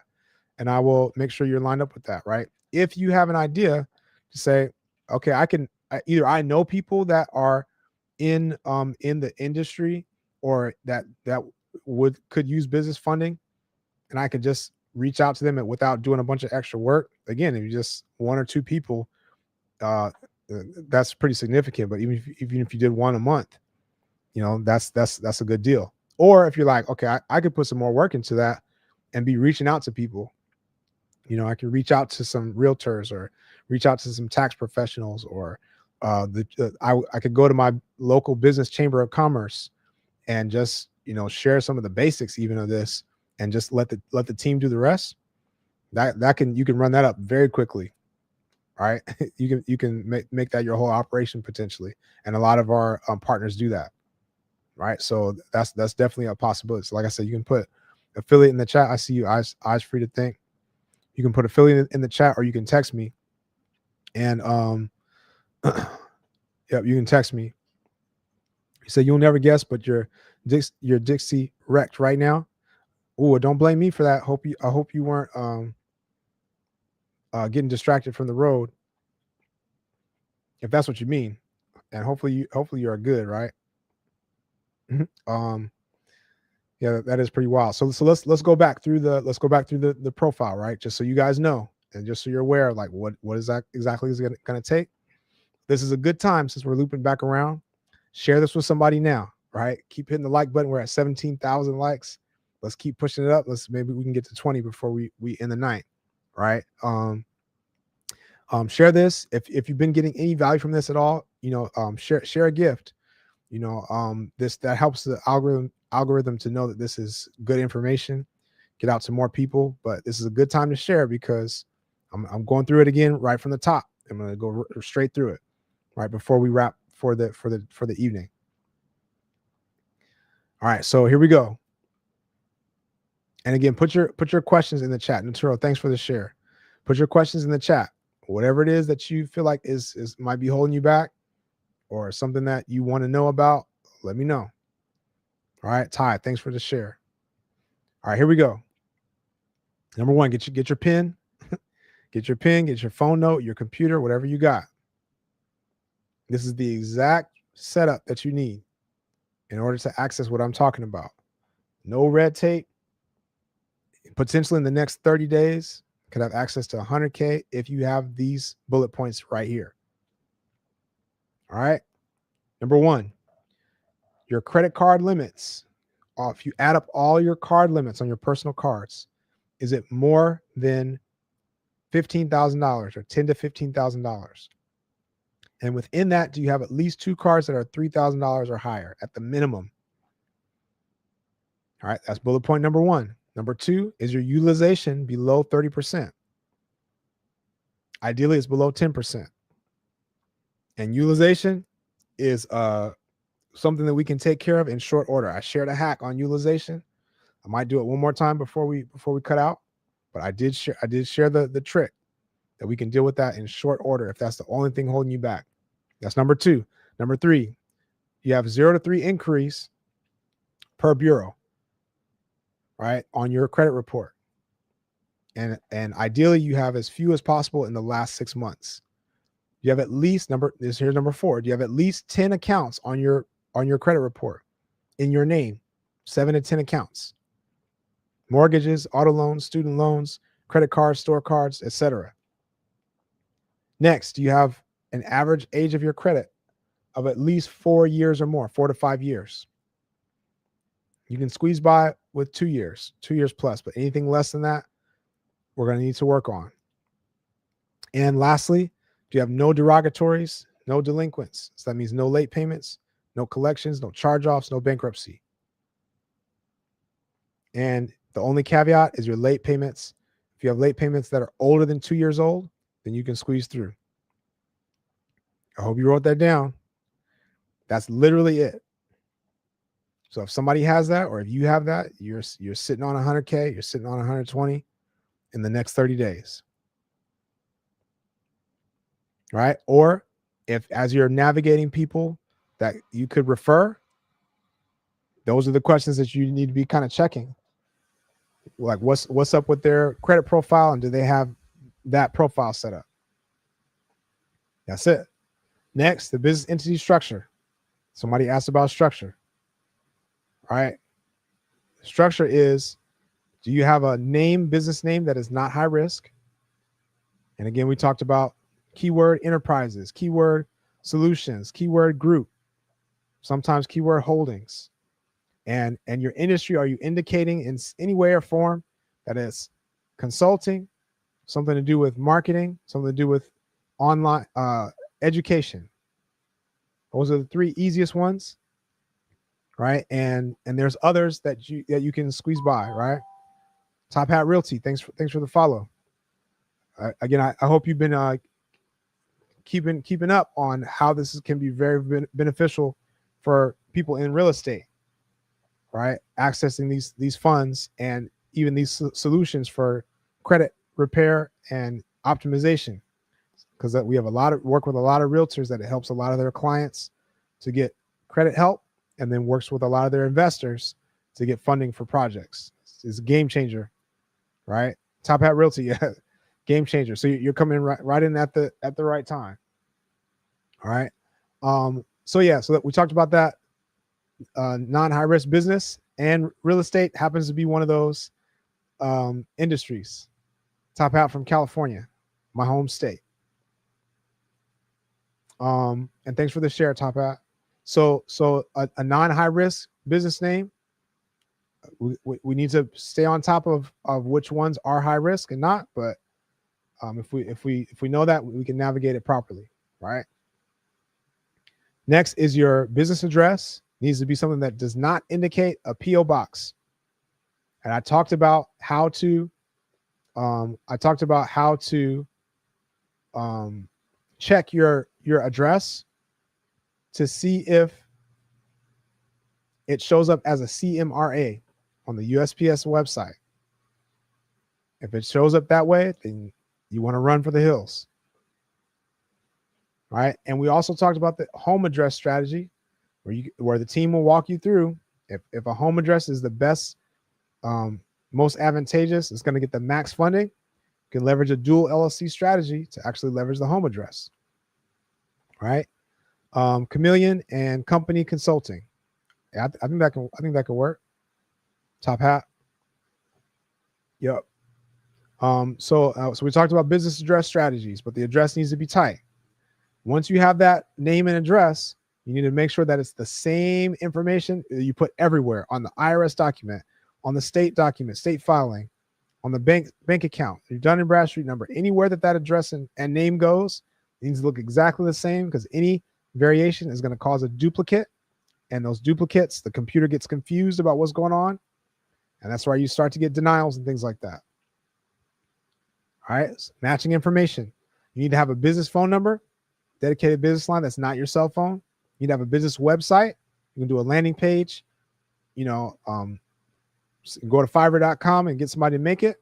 and I will make sure you're lined up with that, right? If you have an idea to say, okay, either I know people that are in the industry or that could use business funding, and I could just reach out to them without doing a bunch of extra work. Again, if you just 1 or 2 people, that's pretty significant. But even if you did 1 a month, that's a good deal. Or if you're like, okay, I could put some more work into that and be reaching out to people. I could reach out to some realtors or reach out to some tax professionals, or I could go to my local business chamber of commerce and just share some of the basics even of this, and just let the team do the rest. You can run that up very quickly. All right. You can make that your whole operation potentially. And a lot of our partners do that. right? So that's definitely a possibility. So like I said, you can put affiliate in the chat. I see you, eyes free to think. You can put affiliate in the chat, or you can text me. And yep, you can text me. You say you'll never guess, but your Dixie wrecked right now. Oh, don't blame me for that. I hope you weren't getting distracted from the road, if that's what you mean. And hopefully you are good, right? Yeah, that is pretty wild. So let's go back through the profile, right? Just so you guys know, and just so you're aware of like what is that exactly is going to take. This is a good time, since we're looping back around. Share this with somebody now, right? Keep hitting the like button. We're at 17,000 likes. Let's keep pushing it up. Maybe we can get to 20 before we end the night, right? Share this if you've been getting any value from this at all. Share a gift. This that helps the algorithm to know that this is good information, get out to more people. But this is a good time to share, because I'm going through it again right from the top. I'm going to go straight through it right before we wrap for the evening. All right, so here we go. And again, put your questions in the chat. Naturo, thanks for the share. Put your questions in the chat. Whatever it is that you feel like is might be holding you back, or something that you want to know about, let me know. All right, Ty, thanks for the share. All right, here we go. Number one, get your pen, get your phone note, your computer, whatever you got. This is the exact setup that you need in order to access what I'm talking about. No red tape. Potentially in the next 30 days, could have access to 100K if you have these bullet points right here. All right. Number one, your credit card limits. If you add up all your card limits on your personal cards, is it more than $15,000 or $10,000 to $15,000? And within that, do you have at least 2 cards that are $3,000 or higher at the minimum? All right, that's bullet point number one. Number two, is your utilization below 30%? Ideally, it's below 10%. And utilization is something that we can take care of in short order. I shared a hack on utilization. I might do it one more time before we cut out, but I did share the trick that we can deal with that in short order if that's the only thing holding you back. That's number two. Number three, you have 0 to 3 increase per bureau, right, on your credit report. And ideally, you have as few as possible in the last 6 months. You have at least here's number 4. Do you have at least 10 accounts on your credit report in your name? 7 to 10 accounts. Mortgages, auto loans, student loans, credit cards, store cards, etc. Next, do you have an average age of your credit of at least 4 years or more, 4 to 5 years? You can squeeze by with 2 years, 2 years plus, but anything less than that, we're going to need to work on. And lastly, do you have no derogatories, no delinquents? So that means no late payments, no collections, no charge-offs, no bankruptcy. And the only caveat is your late payments. If you have late payments that are older than 2 years old, then you can squeeze through. I hope you wrote that down. That's literally it. So if somebody has that, or if you have that, you're sitting on 100K, you're sitting on 120 in the next 30 days. Right? Or if, as you're navigating people that you could refer, those are the questions that you need to be kind of checking. Like what's up with their credit profile, and do they have that profile set up? That's it. Next, the business entity structure. Somebody asked about structure. All right. Structure is, do you have a business name that is not high risk? And again, we talked about keyword enterprises, keyword solutions, keyword group, sometimes keyword holdings. And your industry, are you indicating in any way or form that it's consulting, something to do with marketing, something to do with online education? Those are the 3 easiest ones, right? And there's others that you can squeeze by, right? Top Hat Realty, thanks for the follow. Again, I hope you've been keeping up on how this can be very beneficial for people in real estate. right? Accessing these funds and even these solutions for credit repair and optimization, because we have a lot of work with a lot of realtors that it helps a lot of their clients to get credit help, and then works with a lot of their investors to get funding for projects. It's a game changer, right? Top Hat Realty, yeah, game changer. So you're coming right in at the right time. All right. So yeah, so that we talked about that. Non-high risk business and real estate happens to be one of those industries. Top Hat from California, my home state. And thanks for the share, Top Hat. So a non-high risk business name, we need to stay on top of which ones are high risk and not. But if we know that, we can navigate it properly, right? Next is your business address. Needs to be something that does not indicate a PO box. And I talked about how to check your address to see if it shows up as a CMRA on the USPS website. If it shows up that way, then you want to run for the hills. All right. And we also talked about the home address strategy, where the team will walk you through if a home address is the best, most advantageous, it's going to get the max funding. You can leverage a dual LLC strategy to actually leverage the home address. All right. Chameleon and company consulting. Yeah, I think that can work. Top Hat. Yep. So we talked about business address strategies, but the address needs to be tight. Once you have that name and address, you need to make sure that it's the same information you put everywhere, on the IRS document, on the state document, state filing, on the bank account, your Dun & Bradstreet number, anywhere that address and name goes, it needs to look exactly the same, because any variation is going to cause a duplicate, and those duplicates, the computer gets confused about what's going on, and that's why you start to get denials and things like that. All right, so matching information. You need to have a business phone number, dedicated business line that's not your cell phone. You need to have a business website. You can do a landing page, go to Fiverr.com and get somebody to make it,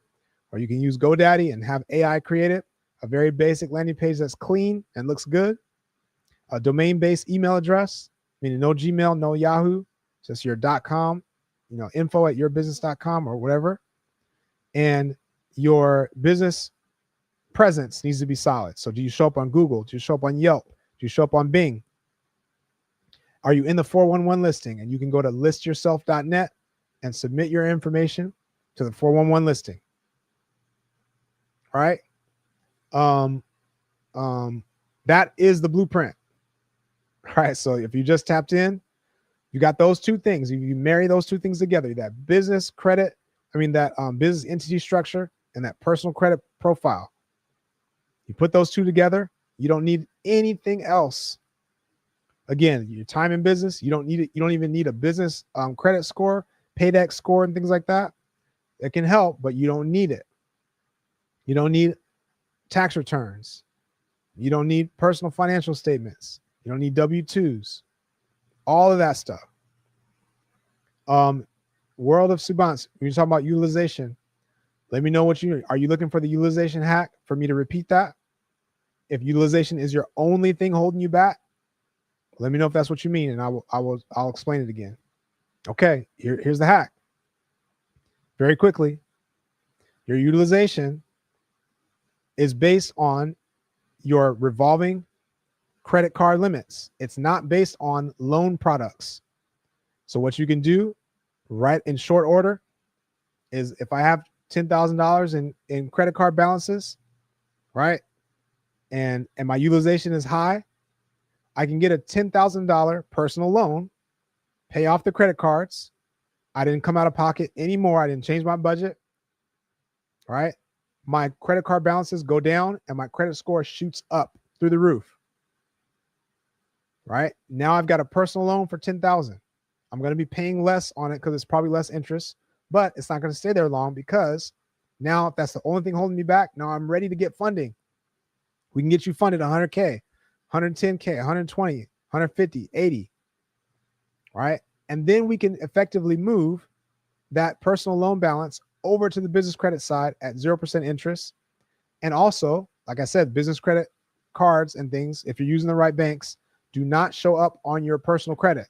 or you can use GoDaddy and have AI create it. A very basic landing page that's clean and looks good. A domain-based email address, meaning no Gmail, no Yahoo, just your .com, info@yourbusiness.com or whatever. And your business presence needs to be solid. So do you show up on Google? Do you show up on Yelp? Do you show up on Bing? Are you in the 411 listing? And you can go to listyourself.net and submit your information to the 411 listing. All right. That is the blueprint. All right. So if you just tapped in, you got those two things. If you marry those two things together, that business credit, that business entity structure and that personal credit profile, you put those two together, you don't need anything else. Again, your time in business, you don't need it. You don't even need a business credit score, paydex score, and things like that. It can help, but you don't need it. You don't need tax returns. You don't need personal financial statements. You don't need W-2s. All of that stuff. World of Subhans, when you're talking about utilization, let me know what are you looking for the utilization hack for me to repeat that? If utilization is your only thing holding you back, let me know if that's what you mean, and I'll explain it again. Okay, here's the hack. Very quickly, your utilization is based on your revolving credit card limits. It's not based on loan products. So what you can do right in short order is, if I have $10,000 in credit card balances, right, and my utilization is high, I can get a $10,000 personal loan, pay off the credit cards. I didn't come out of pocket anymore. I didn't change my budget. Right? My credit card balances go down and my credit score shoots up through the roof. Right? Now I've got a personal loan for $10,000. I'm going to be paying less on it because it's probably less interest, but it's not going to stay there long, because now if that's the only thing holding me back, now I'm ready to get funding. We can get you funded 100K, 110K, 120, 150, 80. Right? And then we can effectively move that personal loan balance over to the business credit side at 0% interest. And also, like I said, business credit cards and things, if you're using the right banks, do not show up on your personal credit.